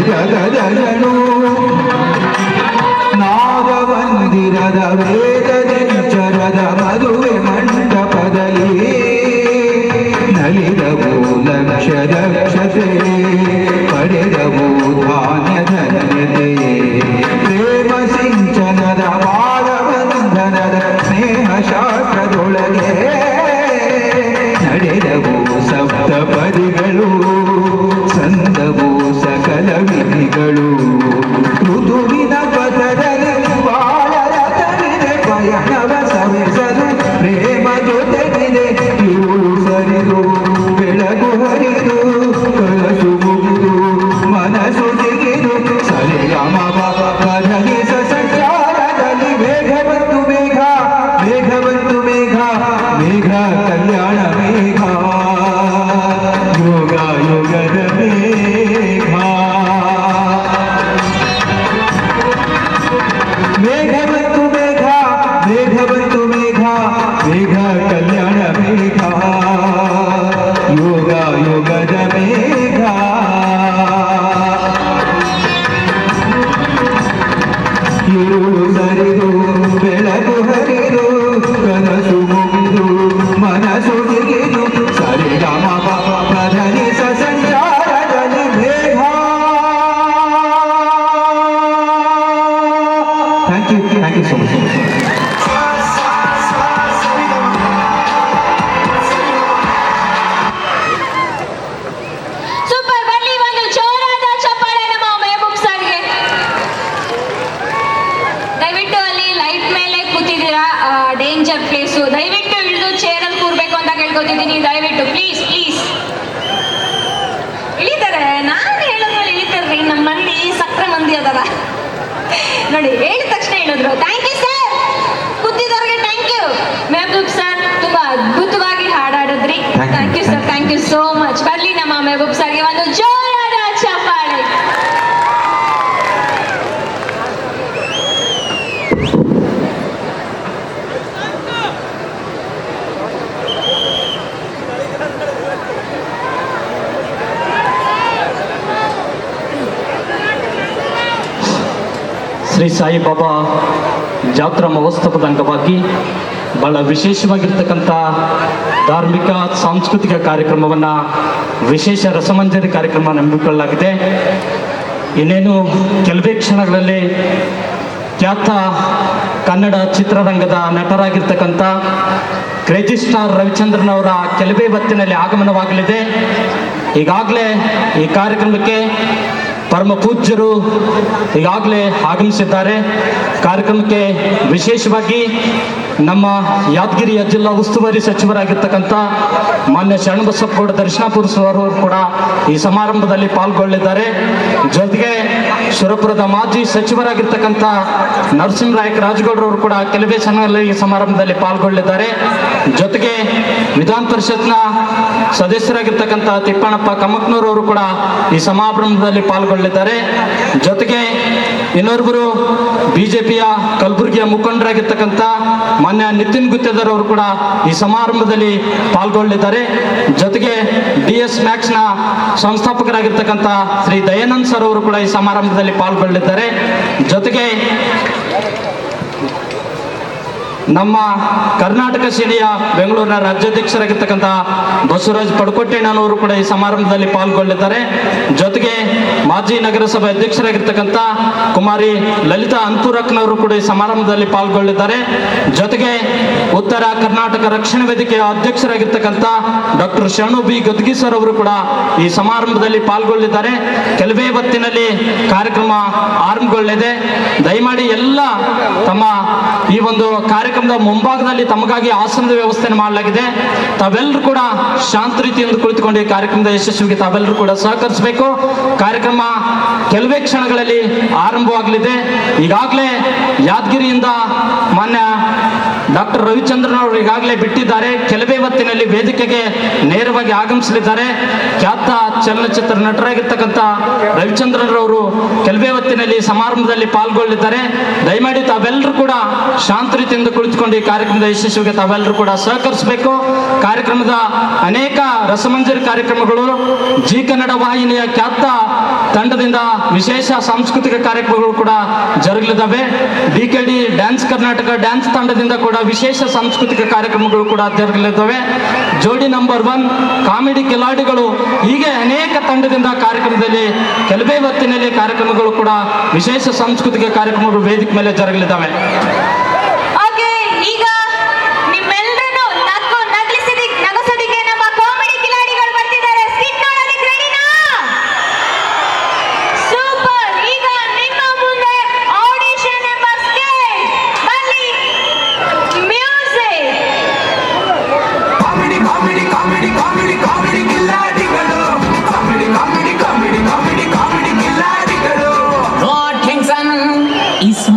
ಜಗದನು ನಾಗಮಂದಿರದ ವೇದದಿಂಚರದ ಮದುವೆ ಮಂಟಪದಲ್ಲಿ ನಲಿದವು ಲಕ್ಷ ದಕ್ಷತೆ ಪಡೆದವು ಧಾನ್ಯ ಧನ್ಯತೆ ಪ್ರೇಮ ಸಿಂಚನದ ಬಾಲಬಂಧನದ ಸ್ನೇಹ ಶಾಸ್ತ್ರದೊಳಗೆ ನಡೆದವು ಸಪ್ತಪದಿಗಳು ಸಂದವು ಸಕಲ ವಿಧಿಗಳು ಋತುವಿನ ಪಥದಲ್ಲಿ ಬಾಳರತವಿದೆ ಪಯಣವ ಸವೆಸಲು ಪ್ರೇಮ ಜೊತೆಗಿದೆ ಇವಳು ಸರಿದು ಬೆಳಗು ಹರಿದು ಕಲಸು ಮುಗಿದು ಮನಸ್ಸು ಜಿಗಿದು ಸರಿಗಮ ಕದಲಿ ಸಂಚಾರದಲ್ಲಿ ಮೇಘ ಬಂತು ಮೇಘ ಮೇಘ ಬಂತು ಮೇಘ ಮೇಘ ಕಲ್ಯಾಣ ಮೇಘ ಯೋಗ ಯೋಗದ ಮೇಘ ಮೇಘ ಬಂತು ಮೇಘ ಮೇಘ ಬಂತು ಮೇಘ ಮೇಘ ಕಲ್ಯಾಣ ಮೇಘ ಯೋಗ ಯೋಗದ ಮೇಘ ഇരുಳು ಸರಿದು ಬೆಳಕು ಹರಿದು ಕನಸು ಮುಗಿದು ಮನಸ್ಸು ಜಿಗಿದು ಸರಿಗಮ ಪಧನಿ ಸಂಚಾರದಲ್ಲಿ Megha. Thank you so much. Super. ಬನ್ನಿ ಒಂದು ಜೋರಾದ ಚಪ್ಪಾಳೆ ನಮ್ಮ ಮೆಹಬೂಬ್ ಸರ್ಗೆ. ದಯವಿಟ್ಟು ಅಲ್ಲಿ ಲೈಟ್ ಮೇಲೆ ಕೂತಿದ್ದೀರಾ, ಡೇಂಜರ್ ಪ್ಲೇಸು. ದಯವಿಟ್ಟು ಇಳಿದು ಚೇರಲ್ಲಿ ಕೂರ್ಬೇಕು ಅಂತ ಕೇಳ್ಕೊತಿದ್ದೀನಿ. ದಯವಿಟ್ಟು ಪ್ಲೀಸ್ ಪ್ಲೀಸ್. ಇಳಿತಾರೆ, ನಾನು ಹೇಳಿದ್ಮೇಲೆ ಇಳಿತಾರ್ರಿ. ನಮ್ಮ ಮಂದಿ ಸಕ್ರೆ ಮಂದಿ ಅದಾರ ನೋಡಿ, ಹೇಳಿದ ತಕ್ಷಣ ಹೇಳಿದ್ರು. Thank you sir. ಕೂತಿದ್ದವ್ರಿಗೆ ಥ್ಯಾಂಕ್ ಯು. ಮೆಹಬೂಬ್ ಸರ್ ತುಂಬಾ ಅದ್ಭುತವಾಗಿ ಹಾಡಾಡಿದ್ರಿ. Thank you sir, thank you so much. ಬರ್ಲಿ ನಮ್ಮ ಮೆಹಬೂಬ್ ಸರ್ಗೆ ಒಂದು ಜೋರಾದ ಚಪ್ಪಾಳೆ. ಶ್ರೀ ಸಾಯಿಬಾಬಾ ಜಾತ್ರಾ ಮಹೋತ್ಸವದ ಅಂಗವಾಗಿ ಬಹಳ ವಿಶೇಷವಾಗಿರ್ತಕ್ಕಂಥ ಧಾರ್ಮಿಕ ಸಾಂಸ್ಕೃತಿಕ ಕಾರ್ಯಕ್ರಮವನ್ನು, ವಿಶೇಷ ರಸಮಂಜರಿ ಕಾರ್ಯಕ್ರಮ ನಂಬಿಕೊಳ್ಳಲಾಗಿದೆ. ಇನ್ನೇನು ಕೆಲವೇ ಕ್ಷಣಗಳಲ್ಲಿ ಖ್ಯಾತ ಕನ್ನಡ ಚಿತ್ರರಂಗದ ನಟರಾಗಿರ್ತಕ್ಕಂಥ ಕ್ರೇಜಿ ಸ್ಟಾರ್ ರವಿಚಂದ್ರನ್ ಅವರ ಕೆಲವೇ ಹೊತ್ತಿನಲ್ಲಿ ಆಗಮನವಾಗಲಿದೆ. ಈಗಾಗಲೇ ಈ ಕಾರ್ಯಕ್ರಮಕ್ಕೆ ಪರಮ ಪೂಜ್ಯರು ಈಗಾಗಲೇ ಆಗಮಿಸಿದ್ದಾರೆ. ಕಾರ್ಯಕ್ರಮಕ್ಕೆ ವಿಶೇಷವಾಗಿ ನಮ್ಮ ಯಾದಗಿರಿಯ ಜಿಲ್ಲಾ ಉಸ್ತುವಾರಿ ಸಚಿವರಾಗಿರ್ತಕ್ಕಂಥ ಮಾನ್ಯ ಶರಣಬಸಪ್ಪಗೌಡ ದರ್ಶನಾಪುರ ಅವರು ಕೂಡ ಈ ಸಮಾರಂಭದಲ್ಲಿ ಪಾಲ್ಗೊಳ್ಳಲಿದ್ದಾರೆ. ಜೊತೆಗೆ ಸುರಪುರದ ಮಾಜಿ ಸಚಿವರಾಗಿರ್ತಕ್ಕಂಥ ನರಸಿಂಹರಾಯಕ ರಾಜಗೌಡರವರು ಕೂಡ ಕೆಲವೇ ಕ್ಷಣಗಳಲ್ಲಿ ಈ ಸಮಾರಂಭದಲ್ಲಿ ಪಾಲ್ಗೊಳ್ಳಲಿದ್ದಾರೆ. ಜೊತೆಗೆ ವಿಧಾನ ಪರಿಷತ್ನ ಸದಸ್ಯರಾಗಿರ್ತಕ್ಕಂಥ ತಿಪ್ಪಣ್ಣಪ್ಪ ಕಮ್ಮಕ್ನೂರವರು ಕೂಡ ಈ ಸಮಾರಂಭದಲ್ಲಿ ಪಾಲ್ಗೊಳ್ಳಲಿದ್ದಾರೆ. ಜೊತೆಗೆ ಇನ್ನೊಬ್ಬರು ಬಿಜೆಪಿಯ ಕಲಬುರಗಿಯ ಮುಖಂಡರಾಗಿರ್ತಕ್ಕಂಥ ಮಾನ್ಯ ನಿತಿನ್ ಗುತ್ತೇದಾರ್ ಅವರು ಕೂಡ ಈ ಸಮಾರಂಭದಲ್ಲಿ ಪಾಲ್ಗೊಳ್ಳಲಿದ್ದಾರೆ. ಜೊತೆಗೆ DS ಮ್ಯಾಕ್ಸ್ನ ಸಂಸ್ಥಾಪಕರಾಗಿರ್ತಕ್ಕಂಥ ಶ್ರೀ ದಯಾನಂದ್ ಸರ್ ಅವರು ಕೂಡ ಈ ಸಮಾರಂಭದಲ್ಲಿ ಪಾಲ್ಗೊಳ್ಳಲಿದ್ದಾರೆ. ಜೊತೆಗೆ ನಮ್ಮ ಕರ್ನಾಟಕ ಸೇನೆಯ ಬೆಂಗಳೂರಿನ ರಾಜ್ಯಾಧ್ಯಕ್ಷರಾಗಿರ್ತಕ್ಕಂಥ ಬಸವರಾಜ್ ಪಡಕೋಟೆಣ್ಣನವರು ಕೂಡ ಈ ಸಮಾರಂಭದಲ್ಲಿ ಪಾಲ್ಗೊಳ್ಳಲಿದ್ದಾರೆ. ಜೊತೆಗೆ ಮಾಜಿ ನಗರಸಭೆ ಅಧ್ಯಕ್ಷರಾಗಿರ್ತಕ್ಕಂಥ ಕುಮಾರಿ ಲಲಿತಾ ಅಂತೂರಕ್ನವರು ಕೂಡ ಈ ಸಮಾರಂಭದಲ್ಲಿ ಪಾಲ್ಗೊಳ್ಳಲಿದ್ದಾರೆ. ಜೊತೆಗೆ ಉತ್ತರ ಕರ್ನಾಟಕ ರಕ್ಷಣಾ ವೇದಿಕೆಯ ಅಧ್ಯಕ್ಷರಾಗಿರ್ತಕ್ಕಂಥ ಡಾಕ್ಟರ್ ಶರಣು ಬಿ ಗದ್ಗಿ ಸರ್ ಅವರು ಕೂಡ ಈ ಸಮಾರಂಭದಲ್ಲಿ ಪಾಲ್ಗೊಳ್ಳಲಿದ್ದಾರೆ. ಕೆಲವೇ ಹೊತ್ತಿನಲ್ಲಿ ಕಾರ್ಯಕ್ರಮ ಆರಂಭಗೊಳ್ಳಲಿದೆ. ದಯಮಾಡಿ ಎಲ್ಲ ತಮ್ಮ ಈ ಒಂದು ಕಾರ್ಯಕ್ರಮದ ಮುಂಭಾಗದಲ್ಲಿ ತಮಗಾಗಿ ಆಸನದ ವ್ಯವಸ್ಥೆಯನ್ನು ಮಾಡಲಾಗಿದೆ. ತಾವೆಲ್ಲರೂ ಕೂಡ ಶಾಂತ ರೀತಿಯಿಂದ ಕುಳಿತುಕೊಂಡು ಈ ಕಾರ್ಯಕ್ರಮದ ಯಶಸ್ವಿಗೆ ತಾವೆಲ್ಲರೂ ಕೂಡ ಸಹಕರಿಸಬೇಕು. ಕಾರ್ಯಕ್ರಮ ಕೆಲವೇ ಕ್ಷಣಗಳಲ್ಲಿ ಆರಂಭವಾಗಲಿದೆ. ಈಗಾಗಲೇ ಯಾದಗಿರಿಯಿಂದ ಮಾನ್ಯ ಡಾಕ್ಟರ್ ರವಿಚಂದ್ರನ್ ಅವರು ಈಗಾಗಲೇ ಬಿಟ್ಟಿದ್ದಾರೆ. ಕೆಲವೇ ಹೊತ್ತಿನಲ್ಲಿ ವೇದಿಕೆಗೆ ನೇರವಾಗಿ ಆಗಮಿಸಲಿದ್ದಾರೆ. ಖ್ಯಾತ ಚಲನಚಿತ್ರ ನಟರಾಗಿರ್ತಕ್ಕಂಥ ರವಿಚಂದ್ರನ್ ಅವರು ಕೆಲವೇ ಹೊತ್ತಿನಲ್ಲಿ ಸಮಾರಂಭದಲ್ಲಿ ಪಾಲ್ಗೊಳ್ಳಲಿದ್ದಾರೆ. ದಯಮಾಡಿ ತಾವೆಲ್ಲರೂ ಕೂಡ ಶಾಂತ ರೀತಿಯಿಂದ ಕುಳಿತುಕೊಂಡು ಈ ಕಾರ್ಯಕ್ರಮದ ಯಶಸ್ವಿಗೆ ತಾವೆಲ್ಲರೂ ಕೂಡ ಸಹಕರಿಸಬೇಕು. ಕಾರ್ಯಕ್ರಮದ ಅನೇಕ ರಸಮಂಜರಿ ಕಾರ್ಯಕ್ರಮಗಳು, ಜಿ ಕನ್ನಡ ವಾಹಿನಿಯ ಖ್ಯಾತ ತಂಡದಿಂದ ವಿಶೇಷ ಸಾಂಸ್ಕೃತಿಕ ಕಾರ್ಯಕ್ರಮಗಳು ಕೂಡ ಜರುಗಲಿದ್ದಾವೆ. DKD ಡ್ಯಾನ್ಸ್ ಕರ್ನಾಟಕ ಡ್ಯಾನ್ಸ್ ತಂಡದಿಂದ ಕೂಡ ವಿಶೇಷ ಸಾಂಸ್ಕೃತಿಕ ಕಾರ್ಯಕ್ರಮಗಳು ಕೂಡ ಜರುಗಲಿದ್ದಾವೆ. ಜೋಡಿ ನಂಬರ್ 1 ಕಾಮಿಡಿ ಕಿಲಾಡಿಗಳು, ಹೀಗೆ ಅನೇಕ ತಂಡದಿಂದ ಕಾರ್ಯಕ್ರಮದಲ್ಲಿ ಕೆಲವೇ ಹೊತ್ತಿನಲ್ಲಿ ಕಾರ್ಯಕ್ರಮಗಳು ಕೂಡ ವಿಶೇಷ ಸಾಂಸ್ಕೃತಿಕ ಕಾರ್ಯಕ್ರಮಗಳು ವೇದಿಕೆ ಮೇಲೆ ಜರುಗಲಿದ್ದಾವೆ. ಓಕೆ, ಈಗ ನಿಮ್ಮೆಲ್ಲರನ್ನು ನಗಿಸೋದಿಕ್ಕೆ ನಮ್ಮ ಕಾಮಿಡಿ ಕಿಲಾಡಿಗಳು ಬರ್ತಿದ್ದಾರೆ. ಸ್ಕಿಟ್ ನೋಡೋದಕ್ಕೆ ರೆಡಿನಾ? ಸೂಪರ್. ಈಗ ನಿಮ್ಮ ಮುಂದೆ ಆಡಿಷನ್ ಎಂಬ ಸ್ಟೇಜ್ ಬನ್ನಿ. Music. Comedy comedy comedy comedy comedy ಕಿಲ್ಲಾಡಿಗಳು, comedy comedy comedy comedy comedy ಕಿಲ್ಲಾಡಿಗಳು. ನೋ ಟೆನ್ಷನ್ ಇಸ್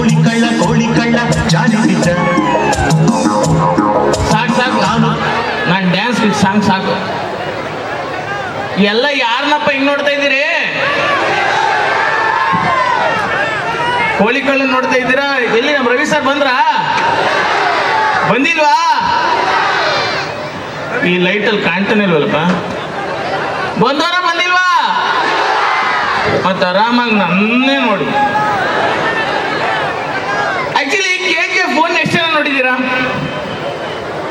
ಕೋಳಿ ಕಳ್ಳ ಜಾಲಿಸಿದ್ದ. ಸಾಕು ಸಾಕು ನಾನು ಡ್ಯಾನ್ಸ್ ಸಾಂಗ್ ಸಾಕು. ಎಲ್ಲ ಯಾರನ್ನಪ್ಪ ಹಿಂಗ್ ನೋಡ್ತಾ ಇದ್ದೀರಿ? ಕೋಳಿ ಕಳ್ಳ ನೋಡ್ತಾ ಇದ್ದೀರಾ? ಎಲ್ಲಿ ನಮ್ಮ ರವಿ ಸರ್ ಬಂದ್ರಾ? ಬಂದಿಲ್ವಾ? ಈ ಲೈಟಲ್ಲಿ ಕಾಣ್ತಾನೆ ಇಲ್ವಲ್ಲಪ್ಪ. ಬಂದವರ ಬಂದಿಲ್ವಾ? ಮತ್ತೆ ಆರಾಮಾಗಿ ನನ್ನೇ ನೋಡಿ. ಆಕ್ಚುಲಿ KGF 1 ಎಷ್ಟು ಜನ ನೋಡಿದ್ದೀರಾ?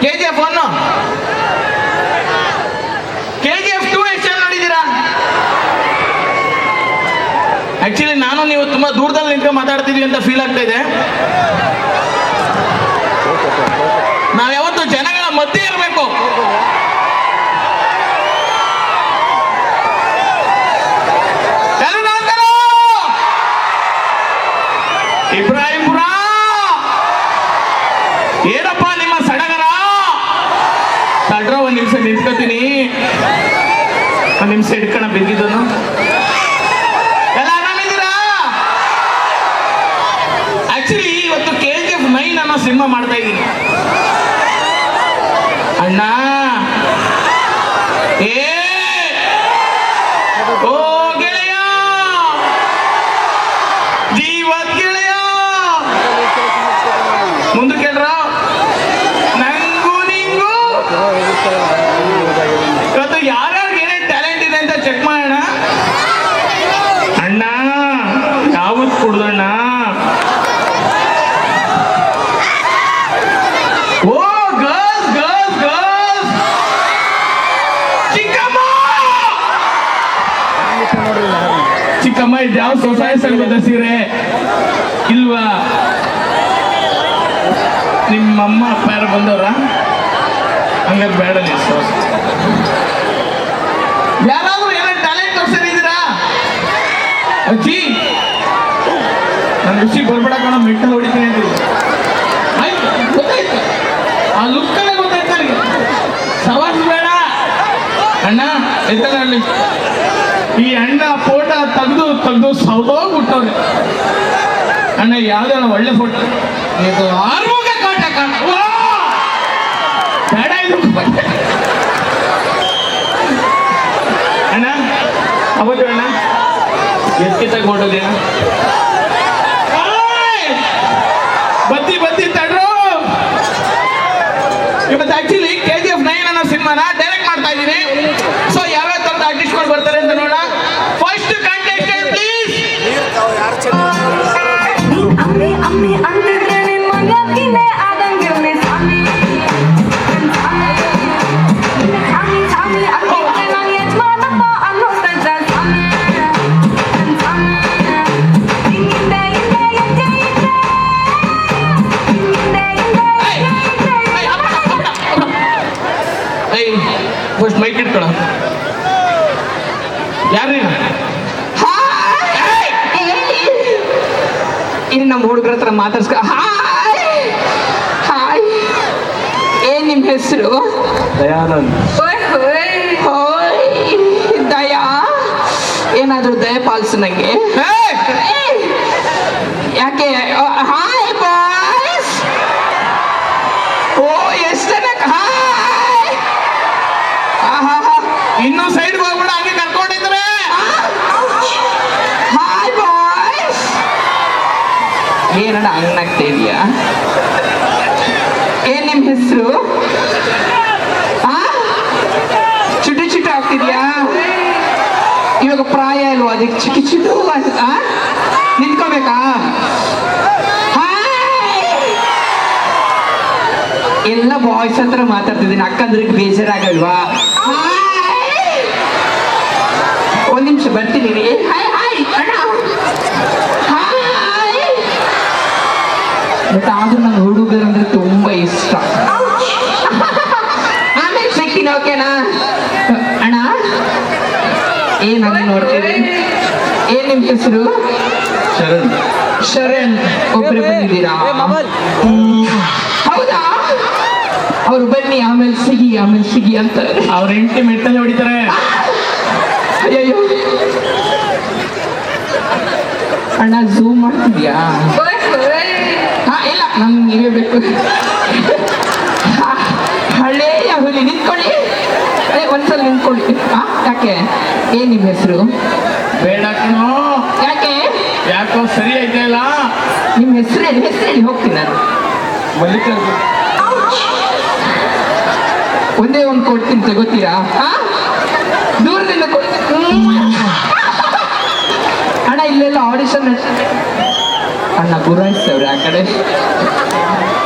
KGF 1, KGF 2 ಎಷ್ಟು ಜನ ನೋಡಿದ್ದೀರಾ? ಆಕ್ಚುಲಿ ನಾನು ನೀವು ತುಂಬಾ ದೂರದಲ್ಲಿ ನಿಂತ್ಕೊಂಡು ಮಾತಾಡ್ತಿದ್ವಿ ಅಂತ ಫೀಲ್ ಆಗ್ತಾ ಇದೆ. ನಾವು ಯಾವತ್ತು ಜನಗಳ ಮಧ್ಯೆ ಇರಬೇಕು. ಇಬ್ರಾಹಿಂಪುರ ಏನಪ್ಪ ನಿಮ್ಮ ಸಡಗರ? ತಡ್ರ ಒಂದ್ ನಿಮಿಷ ನಿಂತ್ಕೋತೀನಿ. ಒಂದ್ ನಿಮಿಷ ಹಿಡ್ಕೋಣ ಬಿದ್ದಿದ್ದನು. ಎಲ್ಲ ಆರಾಮಿದ್ದೀರಾ? ಆಕ್ಚುಲಿ ಇವತ್ತು KGF 9 ಅನ್ನೋ ಸಿನಿಮಾ ಮಾಡ್ತಾ ಇದ್ದೀನಿ ಅಣ್ಣ. ಓ ಗೆಳೆಯ, ಜೀವದ್ ಗೆಳೆಯ, ಮುಂದೆ ಕೇಳ್ರ. ನಂಗೂ ನಿಂಗೂ ಇವತ್ತು ಯಾರ್ಯಾರಿಗೆ ಏನೇನು ಟ್ಯಾಲೆಂಟ್ ಇದೆ ಅಂತ ಚೆಕ್ ಮಾಡೋಣ. ಅಣ್ಣ ಯಾವತ್ತು ಕುಡ್ದಣ್ಣ? ಓ ಗರ್ಲ್ಸ್ ಗರ್ಲ್ಸ್ ಗರ್ಲ್ಸ್, ಚಿಕ್ಕಮ್ಮ ಚಿಕ್ಕಮ್ಮ, ಇದು ಯಾವ ಸ್ವಸಹಾಯ ಸಂಘದ ಸೀರೆ ಇಲ್ವಾ? ನಿಮ್ಮಮ್ಮ ಅಪ್ಪ ಯಾರು ಬಂದವ್ರ? ಹಂಗಾರೆ ಬೇಡ. ಯಾರಾದ್ರೂ ಏನೋ ಟ್ಯಾಲೆಂಟ್ ತೋರಿಸಿದ್ದೀರಾ? ಅಜ್ಜಿ ನನ್ನ ರುಚಿ ಬರ್ಬೇಡ ಕಣ, ಮೆಟ್ಟಲು ಹೊಡಿತೀನಿ ಅಂತ. ಆಯ್ತು, ಗೊತ್ತಾಯ್ತು. ಆ ಲುಕ್ಕಲ್ಲೇ ಗೊತ್ತಾಯ್ತು ನನಗೆ. ಸವಾಸ್ ಬೇಡ ಅಣ್ಣ. ಎತ್ತಲ್ಲಿ ಈ ಅಣ್ಣ ಫೋಟೋ ತೆಗೆದು ಸೌದೋಗ್ಬಿಟ್ಟವ್ರೆ. ಅಣ್ಣ ಯಾವ್ದಾರ ಒಳ್ಳೆ ಫೋಟೋ ಇದು ಆರ್ಮುಗ ಕಾಟ ಕಾಣ ಬೇಡ ಇದು ಅಣ್ಣ. ಅವತ್ತು ಅಣ್ಣ ಎತ್ತಿತ್ತಾಗ ಹೊಡೋದೇನ ಬತ್ತಿ ತಡ್ರು. ಇವತ್ತು ಆಕ್ಚುಲಿ KGF 9 ಅನ್ನೋ ಸಿನಿಮಾನ ಡೈರೆಕ್ಟ್ ಮಾಡ್ತಾ ಇದ್ದೀನಿ. ಸೊ ಯಾವ್ಯಾವ ತರದ ಆರ್ಟಿಸ್ಟ್ಗಳು ಬರ್ತಾರೆ ಅಂತ ನೋಡೋಣ. First contestant please. ಅಮ್ಮಿ ಅಂತಿದ್ರೆ ನಿನ್ ಮಗಕ್ಕಿನೇ ಆದಂಗಿರ್ಲಿ ಸ್ವಾಮಿ. ಸ್ವಾಮಿ ಅಂತಿದ್ರೆ ನಾನು ಯಜಮಾನಪ್ಪ ಅನ್ನೋಸ್ತಿದ್ದ ಸ್ವಾಮಿ. ಹಿಂದೆ ಹೆಜ್ಜೆ ಇಟ್ರೆ, ಫಸ್ಟ್ ಮೈಕ್ ಇಟ್ಕೊಳ. ಯಾರು ಇನ್ನು ನಮ್ಮ ಹುಡುಗರ ಹತ್ರ ಮಾತಾಡ್ಸ್ಕ. ಹಾಯ್, ಏನ್ ನಿಮ್ಮ ಹೆಸರು? ದಯಾನಂದ್. ದಯಾ, ಏನಾದ್ರೂ ದಯ ಪಾಲಿಸು ನಂಗೆ. ಯಾಕೆ? Hi boys. ಓ ಎಷ್ಟು ಜನಕ್ಕೆ ಹಾಯ್. ಇನ್ನೂ ಸೈಡ್ಗೆ ಹೋಗ್ಬಿಡ, ಹಂಗೆ ಕರ್ಕೊಂಡಿದ್ರೆ. Hi boys. ಏನಣ್ಣ ಹಂಗಾಗ್ತಾ ಇದೆಯಾ? ಏನ್ ನಿಮ್ಮ ಹೆಸರು? ಚುಟು ಆಗ್ತಿದ್ಯಾ? ಇವಾಗ ಪ್ರಾಯ ಇಲ್ವಾ ಅದಕ್ಕೆ ಚುಟು ನಿಂತ್ಕೋಬೇಕಾ? ಎಲ್ಲ ಬಾಯ್ಸ್ ಹತ್ರ ಮಾತಾಡ್ತಿದ್ದೀನಿ, ಅಕ್ಕಂದ್ರಿಗೆ ಬೇಜಾರಾಗಲ್ವಾ? ಒಂದ್ ನಿಮಿಷ ಬರ್ತೀನಿ. ಹಾಯ್ ಹಾಯ್ ಅಣ್ಣ, ಹಾಯ್. ಬಟ್ ಆದ್ರೂ ನಂಗೆ ಹುಡುಗರಂದ್ರೆ ತುಂಬಾ ಇಷ್ಟ. ಆಮೇಲೆ ಸಿಗ್ತೀನಿ, ಓಕೆನಾ? ಅಣ್ಣ ಏನಾದ್ರು ನೋಡ್ತೀವಿ. ಏನ್ ನಿಮ್ ಹೆಸರು? ಶರಣ್. ಒಬ್ಬರೇ ಬಂದಿದ್ದೀರಾ? ಹೌದಾ? ಅವ್ರು ಬನ್ನಿ, ಆಮೇಲೆ ಸಿಗಿ ಅಂತ ಅವ್ರ ಹೆಂಡತಿ ಮೆಟ್ಟಲ್ಲಿ ಹೊಡಿತಾರೆ. ಅಯ್ಯೋ ಅಣ್ಣ, ಝೂಮ್ ಮಾಡ್ತಿದ್ಯಾ? ನಮ್ಗೆ ನೀವೇ ಬೇಕು. ಹಳೆಯ ಹುಲಿ ನಿಂತ್ಕೊಳ್ಳಿ. ಒಂದ್ಸಲ ನಿಂತ್ಕೊಳ್ಳಿ. ಯಾಕೆ? ಏನ್ ನಿಮ್ಮ ಹೆಸರು? ಬೇಡ ಕಣೋ, ಯಾಕೆ? ಯಾಕೋ ಸರಿ ಐತೆಲ್ಲ. ನಿಮ್ಮ ಹೆಸರು ಹೇಳಿ ಹೋಗ್ತೀನಿ ನಾನು. ಮಲ್ಲಿಕಾರ್ಜುನ್. ಒಂದೇ ಒಂದು ಕೊಡ್ತೀನಿ, ತಗೋತೀರಾ? ದೂರದಿಂದ ಅಣ್ಣ, ಇಲ್ಲೆಲ್ಲ ಆಡಿಷನ್ ಅಣ್ಣ ಗುರಾಯಿಸ್ತವ್ರೆ ಆ ಕಡೆ.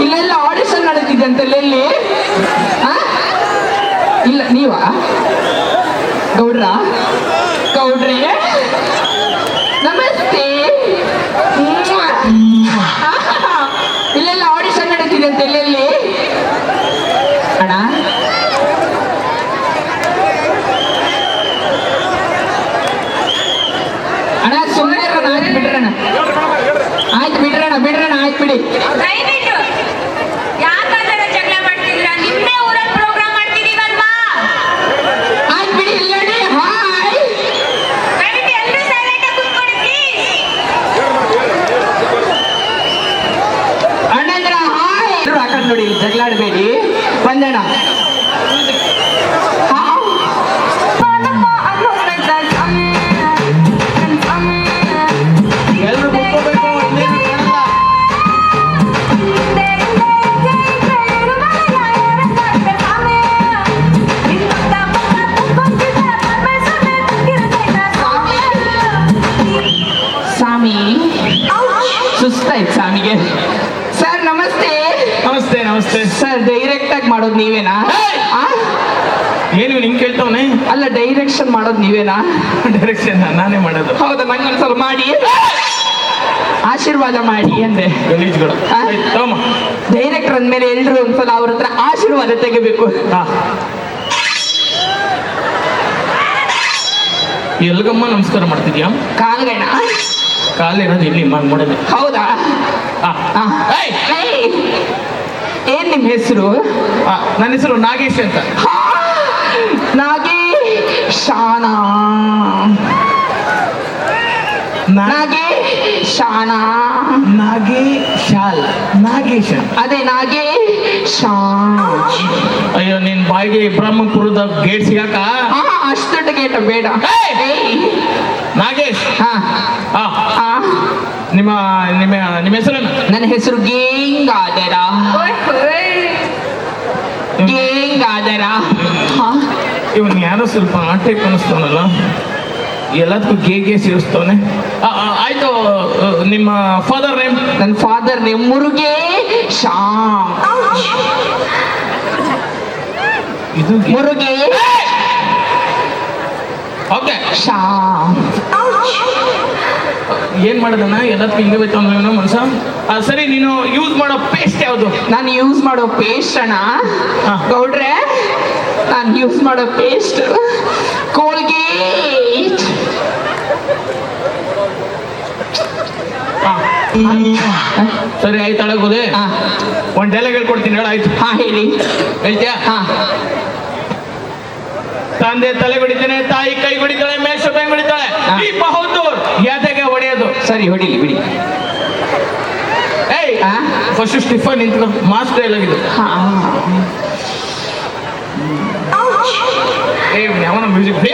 ಇಲ್ಲೆಲ್ಲ ಆಡಿಷನ್ ನಡೀತಿದ್ದಂತೆಲ್ಲ ಎಲ್ಲಿ? ಇಲ್ಲ ನೀವಾ ಗೌಡ್ರೆ ನಮಸ್ತೆ. ಇಲ್ಲೆಲ್ಲ ಆಡಿಷನ್ ನಡೀತಿದೆ ಅಂತ ಎಲ್ಲೆಲ್ಲಿ? ಅಣ್ಣ ಸುಮ್ಮನೆ ಆಯ್ತು ಬಿಡ್ರಣ. ಆಯ್ತು ಬಿಡ್ರಣ ಆಯ್ತು ಬಿಡಿ. ದಯವಿಟ್ಟು ಯಾಕಾದ್ರೆ ಜಗಳ ಮಾಡ್ತಿದ್ರ? ನಿನ್ನೆ ಊರಲ್ಲಿ ಪ್ರೋಗ್ರಾಮ್ ಮಾಡ್ತಿದೀವಲ್ವಾ? ಆಯ್ತು ಬಿಡಿ. ಇಲ್ಲ ನೋಡಿ. ಹಾಯ್, ದಯವಿಟ್ಟು ಎಲ್ಲರೂ ಸೈಲೆಂಟ್ ಆಗಿ ಕೂತ್ಕೊಳ್ಳಿ ಪ್ಲೀಸ್. ಅಣ್ಣಂದ್ರ ಹಾಯ್. ಎಲ್ಲರೂ ಆ ಕಡೆ ನೋಡಿ, ಜಗಳಾಡಬೇಡಿ. ಬಂದಣ್ಣ. ಎಲ್ರು ಕುತ್ಕೋಬೇಕು, ಇನ್ನೇನು ಕಾಣಲ್ಲ. ಸ್ವಾಮಿ ಸುಸ್ತಾಯ್ತು ಸ್ವಾಮಿಗೆ. ಸರ್ ನಮಸ್ತೆ. ನಮಸ್ತೆ ನಮಸ್ತೆ. ಸರ್ ಡೈರೆಕ್ಟ್ ಆಗಿ ಮಾಡೋದು ನೀವೇನಾ? ಏನು ನಿಂಗೆ ಕೇಳ್ತಾವನೆ? ಅಲ್ಲ, ಡೈರೆಕ್ಷನ್ ಮಾಡೋದು ನೀವೇನಾ? ಡೈರೆಕ್ಷನ್ ನಾನೇ ಮಾಡೋದು. ಹೌದಾ? ನಂಗೊಂದ್ಸಲ ಮಾಡಿ ಆಶೀರ್ವಾದ ಮಾಡಿ ಅಂದೆ. ಗಲೀಜುಗಳು. ಆ? ಆಯ್ತು, ತಗೊಮ್ಮ. ಡೈರೆಕ್ಟರ್ ಅಂದ್ಮೇಲೆ ಎಲ್ರು ಒಂದ್ಸಲ ಅವ್ರ ಹತ್ರ ಆಶೀರ್ವಾದ ತೆಗಿಬೇಕು. ಹಾ. ಎಲ್ಗಮ್ಮ ನಮಸ್ಕಾರ ಮಾಡ್ತಿದ್ಯಾ? ಕಾಲ್ಗಣ. ಕಾಲಿರೋದು ಇಲ್ಲಿ ಮಾಡೋದು. ಹೌದಾ? ಆ. ಆ. ಏಯ್! ಏಯ್! ಏನ್ ನಿಮ್ ಹೆಸರು? ನನ್ನ ಹೆಸರು ನಾಗೇಶ್ ಅಂತ. ನಾಗೇಶಾನ. ನಾಗೇಶಾನ. ನಾಗೇಶಾಲ್. ನಾಗೇಶ್. ಅದೇ ನಾಗೇಶಾನ್. ಅಯ್ಯೋ, ನಿನ್ ಬಾಯಿಗೆ ಬ್ರಹ್ಮಪುರದ ಗೇಟ್ ಸಿಗಾಕ. ಅಷ್ಟು ದೊಡ್ಡ ಗೇಟ ಬೇಡ. ಏಯ್! ನಾಗೇಶ್. ಹಾ. ಆ, ಆ. ನಿಮ್ಮ ನಿಮ್ಮ ನಿಮ್ಮ ಹೆಸರೇನು? ನನ್ನ ಹೆಸರು ಗೇಂಗಾದರ. ಗೇಂಗಾದರ. ಹಾ. ಇವನ್ ಯಾರೋ ಸ್ವಲ್ಪ ಆ ಟೈಪ್ ಅನಿಸ್ತವನಲ್ಲ, ಎಲ್ಲದಕ್ಕೂ ಗೇ ಸೇರಿಸ್ತವನೆ. ಆಯ್ತು, ನಿಮ್ಮ ಫಾದರ್ ನೇಮ್? ನನ್ನ ಫಾದರ್ ನೇಮ್ ಮುರುಗೇಶ. ಇದು ಮುರುಗೇಶ. ಓಕೆ. ಏನ್ ಮಾಡೋದಣ್ಣ, ಎಲ್ಲದಕ್ಕೂ ಹಿಂಗೆ ಬೈತಾವ ಮನ್ಸ. ಸರಿ, ನೀನು ಯೂಸ್ ಮಾಡೋ ಪೇಸ್ಟ್ ಯಾವುದು? ನಾನು ಯೂಸ್ ಮಾಡೋ ಪೇಸ್ಟ್ ಅಣ್ಣ ಗೌಡ್ರೆ, ನಾನು ಯೂಸ್ ಮಾಡೋ ಪೇಸ್ಟ್ ಕೋಲ್ಗೇಟ್. ಸರಿ ಆಯ್ತು, ಅಳಗೋದೆ. ಒಂದ್ ಡೈಲಾಗ್ ಹೇಳ್ಕೊಡ್ತೀನಿ, ಹೇಳ. ಆಯ್ತು. ಹಾ ಹೇಳಿ. ಹೇಳ್ತೀಯಾ? ಹಾ. ತಂದೆ ತಲೆ ಹೊಡಿತಾನೆ, ತಾಯಿ ಕೈ ಹೊಡಿತಾಳೆ, ಮೇಷ ಬೆಂಗ್ ಹೊಡಿತಾಳೆ, ಈ ಬಹದ್ದೂರ್ ಎದೆಗೆ ಹೊಡೆಯೋದು. ಸರಿ ಹೊಡಿಲಿ ಬಿಡಿ. ಏಯ್, ಫಸ್ಟ್ ಸ್ಟಿಫನ್ ನಿಂತ್ಕೊ. ಮಾಸ್ ಡೈಲಾಗ್ ಇದು. ಯಾವನ ಮ್ಯೂಸಿಕ್ ಫ್ರೀ,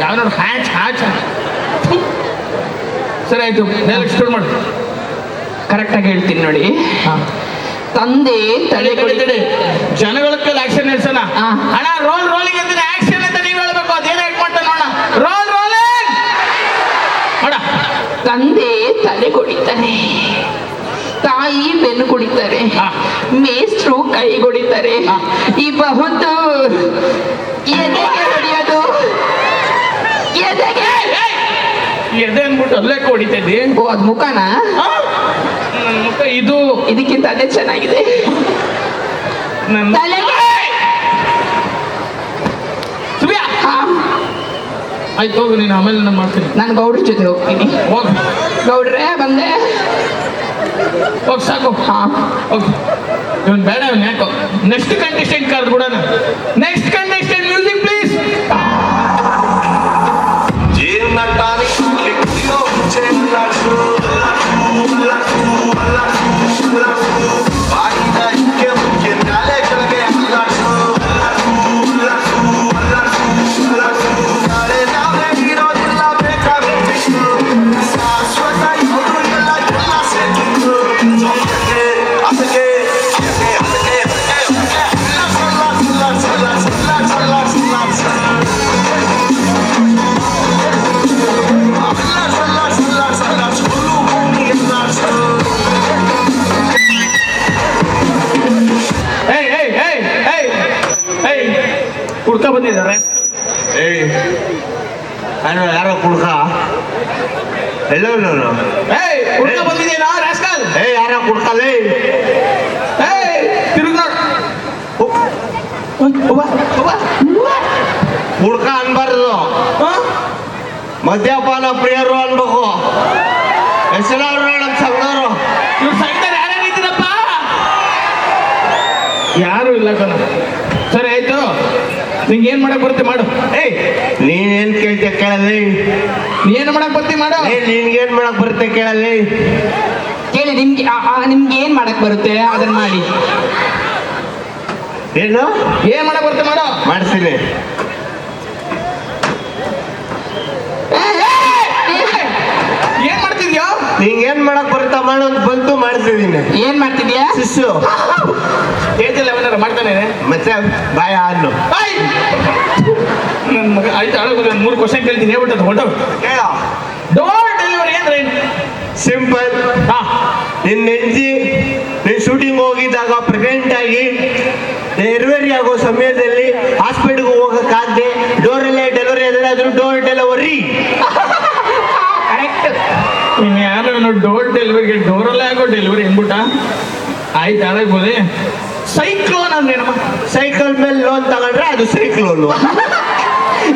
ಯಾವನ ಹ್ಯಾಚ್ ಹ್ಯಾಚ್. ಸರಿ ಆಯ್ತು, ಡೈಲಾಗ್ ಸ್ಟಾರ್ಟ್ ಮಾಡಿ. ಕರೆಕ್ಟಾಗಿ ಹೇಳ್ತೀನಿ ನೋಡಿ. ತಂದೆ ತಲೆ ತಡೆ, ಜನಗಳ ಕೈಲಿ ಆಕ್ಷನ್ ಹೇಳ್ಸೋಣ. ಅಣ್ಣ ರೋಲಿಂಗ್ ಅಂತಾನೆ, ಆಕ್ಷನ್ ಅಂತ ನೀವ್ ಹೇಳ್ಬೇಕು. ಅದೇನ ಯಾಕೆ ಮಾಡ್ತಾ ನೋಡ. ರೋಲಿಂಗ್ ನೋಡ. ತಂದೆ ತಲೆ ಕೊಡಿತಾನೆ, ತಾಯಿ ಬೆನ್ನು ಕುಡಿತಾರೆ, ಮೇಷ್ಟ್ರು ಕೈ ಕೊಡಿತಾರೆ, ಈ ಬಹುದು ಎದೆಗೆ ಹೊಡೆಯೋದು. ಎದೆಗೆ ಎದೆ ಅನ್ಬಿಟ್ಟು ಅಲ್ಲೇ ಹೊಡಿತಾ ಇದ್ದಿ. ಓ, ಅದ್ ಮುಖನ? ನನ್ನ ಮುಖ ಇದು. ಇದಕ್ಕಿಂತ ಅದೇ ಚೆನ್ನಾಗಿದೆ. ನನ್ನ ತಲೆಗೆ. ಆಯ್ತು, ಹೋಗು ನೀನು, ಆಮೇಲೆ ನಾನು ಮಾಡ್ತೀನಿ. ನಾನು ಗೌಡ್ರ ಜೊತೆ ಹೋಗ್ತೀನಿ. ಹೋಗ್ ಗೌಡ್ರೆ ಬಂದೆ. ಹೋಗ್ ಸಾಕು. ಹೋಗಿ. ಇವನ್ ಬೇಡ, ಇವನ್ ಯಾಕೋ. ನೆಕ್ಸ್ಟ್ ಕಂಟೆಸ್ಟೆಂಟ್ ಕರೆದು ಬಿಡೋಣ. Next contestant, music please. Jim ಯಾರೋ ಕುಡ್ಕ ಎಲ್ಲೋ ಏಯ್ ಹುಡುಗ ಬಂದಿದ್ದೇನಾ ರಾಸ್ಕಲ್? ಯಾರೋ ಕುಡ್ಕಲೇ ಏಯ್ ತಿರುಗಿ ನೋಡು. ಕುಡ್ಕ ಅನ್ಬಾರ್ದು, ಮದ್ಯಪಾನ ಪ್ರಿಯರು ಅನ್ಬೇಕು. ಹೆಸರವ್ರು ನಮ್ಮ ಸಂಘದವರು. ಇವ್ರು ಸಂಘದಲ್ಲಿ ಯಾರ್ಯಾರು ಇದ್ದೀರಪ್ಪ? ಯಾರು ಇಲ್ಲ ಕಣ. ಸರಿ ಆಯ್ತು, ನಿಂಗೆ ಏನ್ ಮಾಡಕ್ ಬರುತ್ತೆ ಮಾಡು. ನೀನೇನ್ ಕೇಳ್ತೀಯ ಕೇಳಲಿ. ನೀ ಏನ್ ಮಾಡಕ್ ಬರ್ತಿ ಮಾಡು. ನಿನ್ಗೇನ್ ಮಾಡಕ್ ಬರುತ್ತೆ ಕೇಳಲಿ. ಕೇಳಿ ನಿಮ್ಗೆ ಏನ್ ಮಾಡಕ್ ಬರುತ್ತೆ ಅದನ್ನ ಮಾಡಿ. ಏನು ಏನ್ ಮಾಡಕ್ ಬರುತ್ತೆ ಮಾಡು. ಮಾಡ್ತೀನಿ. ಏನ್ ಮಾಡ್ತಿದ್ಯೋ? ನಿಂಗೇನ್ ಮಾಡಕ್ ಬರುತ್ತಾ ಮಾಡು ಅಂತ ಬಂತು ಮಾಡ್ತಿದ್ದೀನಿ. ಏನ್ ಮಾಡ್ತಿದ್ಯಾ? ಶಿಶು ಏಜಲ್ಲಿ ಅವನಾರ ಮಾಡ್ತಾನೆ. ಮತ್ತೆ ಬಾಯ ಹಣ್ಣು ನನ್ನ ಮಗ ಆಯ್ತು ಅಳಗೋದು. 3 ಕ್ವಶನ್ ಕೇಳ್ತೀನಿ, ಹೇಳ್ಬಿಟ್ಟದ್ದು ಹೊಟ್ಟು. ಕೇಳ. ಡೋರ್ ಡೆಲಿವರಿ ಅಂದ್ರೆ ಏನು? ಸಿಂಪಲ್. ನಿನ್ನ ಹೆಂಡತಿ ನೀನ್ ಶೂಟಿಂಗ್ ಹೋಗಿದ್ದಾಗ ಪ್ರೆಗ್ನೆಂಟ್ ಆಗಿ ಡೆಲಿವರಿ ಆಗೋ ಸಮಯದಲ್ಲಿ ಹಾಸ್ಪಿಟಲ್ಗೆ ಹೋಗಕ್ಕಾಗದೆ ಡೋರಲ್ಲೇ ಡೆಲಿವರಿ ಆದರೆ ಅದ್ರ ಡೋರ್ ಡೆಲಿವರಿ. ಕರೆಕ್ಟ್. ಯಾರು ಡೋರ್ ಡೆಲಿವರಿಗೆ ಡೋರಲ್ಲೇ ಆಗೋ ಡೆಲಿವರಿ ಅಂದ್ಬಿಟ್ಟ. ಆಯ್ತು ಹಾಳಾಗ್ಬೋದೆ. ಸೈಕ್ಲೋನ್ ಅಂದ್ರೇನಮ್ಮ? ಸೈಕಲ್ ಮೇಲೆ ಲೋನ್ ತಗೊಂಡ್ರೆ ಅದು ಸೈಕ್ಲೋನು.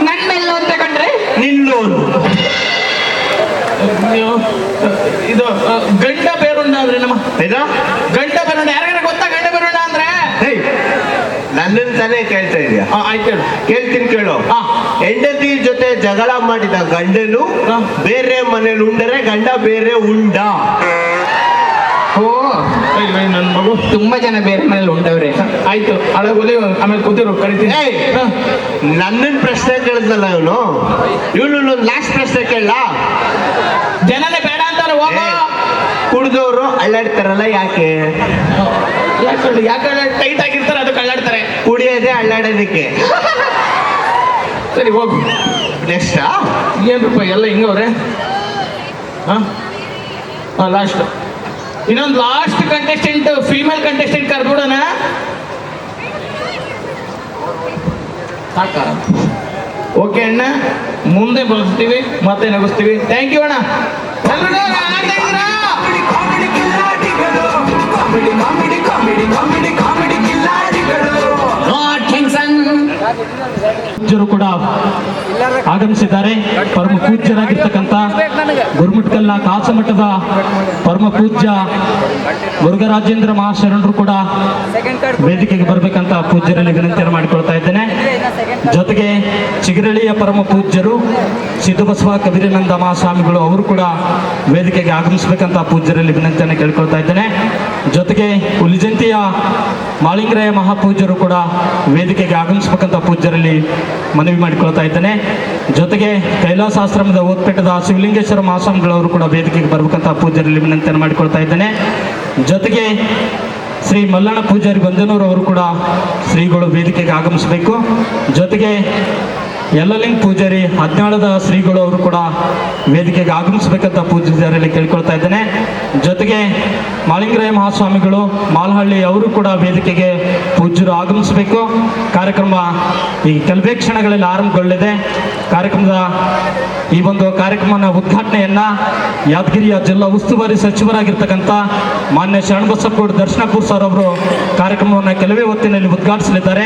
ನನ್ ಮೇಲೆ ಲೋನ್ ತಗೊಂಡ್ರೆ ನಿನ್ ಲೋನು. ಇದು ಗಂಡ ಬೇರುಂಡ ಅಂದ್ರೆ ನಮ್ಮ ಏನೋ ಗಂಡ ಬೇರುಂಡ ಯಾರ್ಯಾರ ಗೊತ್ತಾ? ಗಂಡ ಬೇರುಂಡ ಅಂದ್ರೆ ನನ್ನನ್ನು ತಾನೇ ಕೇಳ್ತಾ ಇದೆಯಾ? ಆಯ್ತು ಹೇಳು. ಕೇಳ್ತೀನಿ ಕೇಳು. ಹೆಂಡತಿ ಜೊತೆ ಜಗಳ ಮಾಡಿದ ಗಂಡನು ಬೇರೆ ಮನೇಲಿ ಉಂಡರೆ ಗಂಡ ಬೇರೆ ಉಂಡ. ಓ ನನ್ನ ಮಗು ತುಂಬಾ ಜನ ಬೇರೆ ಮನೇಲಿ ಉಂಟವ್ರೆ. ಆಯ್ತು ಅಳಗೋಲಿ. ಆಮೇಲೆ ಕೂತಿರು ಕರಿತೀನಿ. ನನ್ನನ್ ಪ್ರಶ್ನೆ ಕೇಳಿದ್ನಲ್ಲ ಇವನು ಲಾಸ್ಟ್ ಪ್ರಶ್ನೆ ಕೇಳ. ಜನನೇ ಬೇಡ ಅಂತಾರೆ. ಹೋಗೋ. ಕುಡ್ದವ್ರು ಅಳ್ಳಾಡ್ತಾರಲ್ಲ ಯಾಕೆ? ಯಾಕೆ ಟೈಟ್ ಆಗಿರ್ತಾರೆ ಅದು ಕಳ್ಳಾಡ್ತಾರೆ. ಕುಡಿಯೋದೇ ಅಳ್ಳಾಡೋದಕ್ಕೆ. ಸರಿ ಹೋಗು. ನೆಕ್ಸ್ಟ್ ಏನ್ ರೂಪಾಯಿ ಎಲ್ಲ ಹಿಂಗವ್ರೆ. ಲಾಸ್ಟ್ ಇನ್ನೊಂದು ಲಾಸ್ಟ್ ಕಂಟೆಸ್ಟೆಂಟ್, ಫೀಮೇಲ್ ಕಂಟೆಸ್ಟೆಂಟ್ ಕರ್ಬಿಡೋಣ. ಸಾಕ? ಓಕೆ ಅಣ್ಣ, ಮುಂದೆ ಬರ್ತೀವಿ ಮತ್ತೆ ನಗಿಸ್ತೀವಿ. ಥ್ಯಾಂಕ್ ಯು ಅಣ್ಣ. ಪೂಜ್ಯರು ಕೂಡ ಆಗಮಿಸಿದ್ದಾರೆ. ಪರಮ ಪೂಜ್ಯರಾಗಿರ್ತಕ್ಕಂಥ ಗುರುಮುಟ್ಕಲ್ನ ಕಾಸಮಠದ ಪರಮ ಪೂಜ್ಯ ಮುರುಘರಾಜೇಂದ್ರ ಮಹಾಶರಣರು ಕೂಡ ವೇದಿಕೆಗೆ ಬರಬೇಕಂತ ಪೂಜ್ಯರಲ್ಲಿ ವಿನಂತಿಯನ್ನು ಮಾಡಿಕೊಳ್ತಾ ಇದ್ದೇನೆ. ಜೊತೆಗೆ ಚಿಗರಳಿಯ ಪರಮ ಪೂಜ್ಯರು ಸಿದ್ಧಬಸವ ಕಬೀರಾನಂದ ಮಹಾಸ್ವಾಮಿಗಳು ಅವರು ಕೂಡ ವೇದಿಕೆಗೆ ಆಗಮಿಸಬೇಕಂತ ಪೂಜ್ಯರಲ್ಲಿ ವಿನಂತಿಯನ್ನು ಕೇಳ್ಕೊಳ್ತಾ ಇದ್ದೇನೆ. ಜೊತೆಗೆ ಹುಲಿಜಂತಿಯ ಮಾಳಿಂಗರಾಯ ಮಹಾಪೂಜ್ಯರು ಕೂಡ ವೇದಿಕೆಗೆ ಆಗಮಿಸಬೇಕಂತ ಪೂಜ್ಯರಲ್ಲಿ ಮನವಿ ಮಾಡಿಕೊಳ್ತಾ ಇದ್ದೇನೆ. ಜೊತೆಗೆ ಕೈಲಾಸಾಶ್ರಮದ ಓದ್ಪೇಟದ ಶಿವಲಿಂಗೇಶ್ವರ ಮಹಾಸ್ವಾಮಿಗಳವರು ಕೂಡ ವೇದಿಕೆಗೆ ಬರಬೇಕಂತ ಪೂಜ್ಯರಲ್ಲಿ ವಿನಂತಿಯನ್ನು ಮಾಡಿಕೊಳ್ತಾ ಇದ್ದೇನೆ. ಜೊತೆಗೆ ಶ್ರೀ ಮಲ್ಲಣ್ಣ ಪೂಜಾರಿ ಗೊಂದನೂರು ಅವರು ಕೂಡ ಶ್ರೀಗಳು ವೇದಿಕೆಗೆ ಆಗಮಿಸಬೇಕು. ಜೊತೆಗೆ ಯಲ್ಲಲಿಂಗ ಪೂಜಾರಿ ಹದಿನಾಳದ ಶ್ರೀಗಳು ಅವರು ಕೂಡ ವೇದಿಕೆಗೆ ಆಗಮಿಸಬೇಕಂತ ಪೂಜ್ಯರಲ್ಲಿ ಕೇಳ್ಕೊಳ್ತಾ ಇದ್ದೇನೆ. ಜೊತೆಗೆ ಮಾಳಿಂಗರಾಯ ಮಹಾಸ್ವಾಮಿಗಳು ಮಾಲಹಳ್ಳಿ ಅವರು ಕೂಡ ವೇದಿಕೆಗೆ ಪೂಜ್ಯರು ಆಗಮಿಸಬೇಕು. ಕಾರ್ಯಕ್ರಮ ಈ ಕೆಲವೇ ಕ್ಷಣಗಳಲ್ಲಿ ಆರಂಭಗೊಳ್ಳಲಿದೆ. ಕಾರ್ಯಕ್ರಮದ ಈ ಒಂದು ಕಾರ್ಯಕ್ರಮದ ಉದ್ಘಾಟನೆಯನ್ನ ಯಾದಗಿರಿಯ ಜಿಲ್ಲಾ ಉಸ್ತುವಾರಿ ಸಚಿವರಾಗಿರ್ತಕ್ಕಂಥ ಮಾನ್ಯ ಶರಣಬಸಪ್ಪಗೌಡ ದರ್ಶನಪುರ ಸರ್ ಅವರು ಕಾರ್ಯಕ್ರಮವನ್ನು ಕೆಲವೇ ಹೊತ್ತಿನಲ್ಲಿ ಉದ್ಘಾಟಿಸಲಿದ್ದಾರೆ.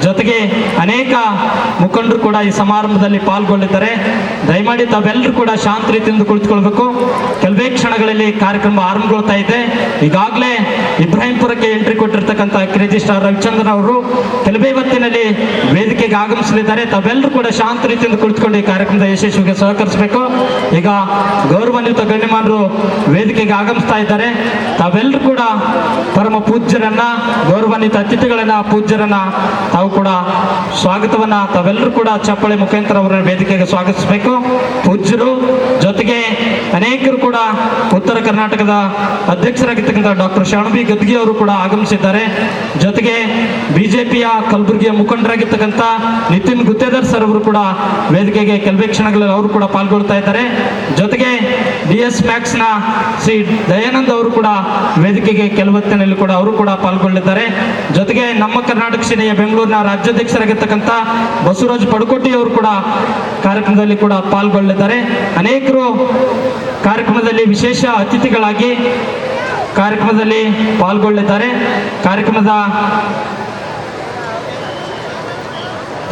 ಜೊತೆಗೆ ಅನೇಕ ಮುಖಂಡರು ಕೂಡ ಈ ಸಮಾರಂಭದಲ್ಲಿ ಪಾಲ್ಗೊಳ್ಳಿದ್ದಾರೆ. ದಯಮಾಡಿ ತಾವೆಲ್ಲರೂ ಕೂಡ ಶಾಂತ ರೀತಿಯಿಂದ ಕುಳಿತುಕೊಳ್ಬೇಕು. ಕೆಲವೇ ಕ್ಷಣಗಳಲ್ಲಿ ಕಾರ್ಯಕ್ರಮ ಆರಂಭಗೊಳ್ತಾ ಇದೆ. ಈಗಾಗಲೇ ಇಬ್ರಾಹಿಂಪುರಕ್ಕೆ ಎಂಟ್ರಿ ಕೊಟ್ಟಿರ್ತಕ್ಕಂಥ ಕ್ರೇಜಿ ಸ್ಟಾರ್ ರವಿಚಂದ್ರನ್ ಅವರು ಕೆಲವೇ ಹೊತ್ತಿನಲ್ಲಿ ವೇದಿಕೆಗೆ ಆಗಮಿಸಲಿದ್ದಾರೆ. ತಾವೆಲ್ಲರೂ ಕೂಡ ಶಾಂತ ರೀತಿಯಿಂದ ಕುಳಿತುಕೊಂಡು ಈ ಕಾರ್ಯಕ್ರಮದ ಯಶಸ್ವಿಗೆ ಸಹಕರಿಸಬೇಕು. ಈಗ ಗೌರವಾನ್ವಿತ ಗಣ್ಯಮಾನರು ವೇದಿಕೆಗೆ ಆಗಮಿಸ್ತಾ ಇದ್ದಾರೆ. ತಾವೆಲ್ಲರೂ ಕೂಡ ಪರಮ ಪೂಜ್ಯರನ್ನ, ಗೌರವಾನ್ವಿತ ಅತಿಥಿಗಳನ್ನ, ಪೂಜ್ಯರನ್ನ ತಾವು ಕೂಡ ಸ್ವಾಗತವನ್ನ ತಾವೆಲ್ಲರೂ ಕೂಡ ಚಪ್ಪಾಳೆ ಮುಖಾಂತರ ಅವರನ್ನು ವೇದಿಕೆಗೆ ಸ್ವಾಗತಿಸಬೇಕು. ಪೂಜ್ಯರು ಜೊತೆಗೆ ಅನೇಕರು ಕೂಡ ಉತ್ತರ ಕರ್ನಾಟಕದ ಅಧ್ಯಕ್ಷರಾಗಿರ್ತಕ್ಕಂಥ ಡಾಕ್ಟರ್ ಶರಣಬಿ ಗದ್ಗಿ ಅವರು ಕೂಡ ಆಗಮಿಸಿದ್ದಾರೆ. ಜೊತೆಗೆ ಬಿಜೆಪಿಯ ಕಲಬುರಗಿಯ ಮುಖಂಡರಾಗಿರ್ತಕ್ಕಂಥ ನಿತಿನ್ ಗುತ್ತೇದಾರ್ ಸರ್ ಅವರು ಕೂಡ ವೇದಿಕೆಗೆ ಕೆಲವೇ ಕ್ಷಣಗಳಲ್ಲಿ ಅವರು ಕೂಡ ಪಾಲ್ಗೊಳ್ತಾ ಇದ್ದಾರೆ. ಜೊತೆಗೆ DS ಮ್ಯಾಕ್ಸ್ ನ ಶ್ರೀ ದಯಾನಂದ್ ಅವರು ಕೂಡ ವೇದಿಕೆಗೆ ಕೆಲವೊತ್ತಿನಲ್ಲಿ ಕೂಡ ಅವರು ಕೂಡ ಪಾಲ್ಗೊಳ್ಳಿದ್ದಾರೆ. ಜೊತೆಗೆ ನಮ್ಮ ಕರ್ನಾಟಕ ಸೇನೆಯ ಬೆಂಗಳೂರಿನ ರಾಜ್ಯಾಧ್ಯಕ್ಷರಾಗಿರ್ತಕ್ಕಂಥ ಬಸವರಾಜ್ ಪಡ್ಕೋಟೆ ಪಡುಕೋಟಿ ಅವರು ಕೂಡ ಕಾರ್ಯಕ್ರಮದಲ್ಲಿ ಕೂಡ ಪಾಲ್ಗೊಳ್ಳಲಿದ್ದಾರೆ. ಅನೇಕರು ಕಾರ್ಯಕ್ರಮದಲ್ಲಿ ವಿಶೇಷ ಅತಿಥಿಗಳಾಗಿ ಕಾರ್ಯಕ್ರಮದಲ್ಲಿ ಪಾಲ್ಗೊಳ್ಳಲಿದ್ದಾರೆ. ಕಾರ್ಯಕ್ರಮದ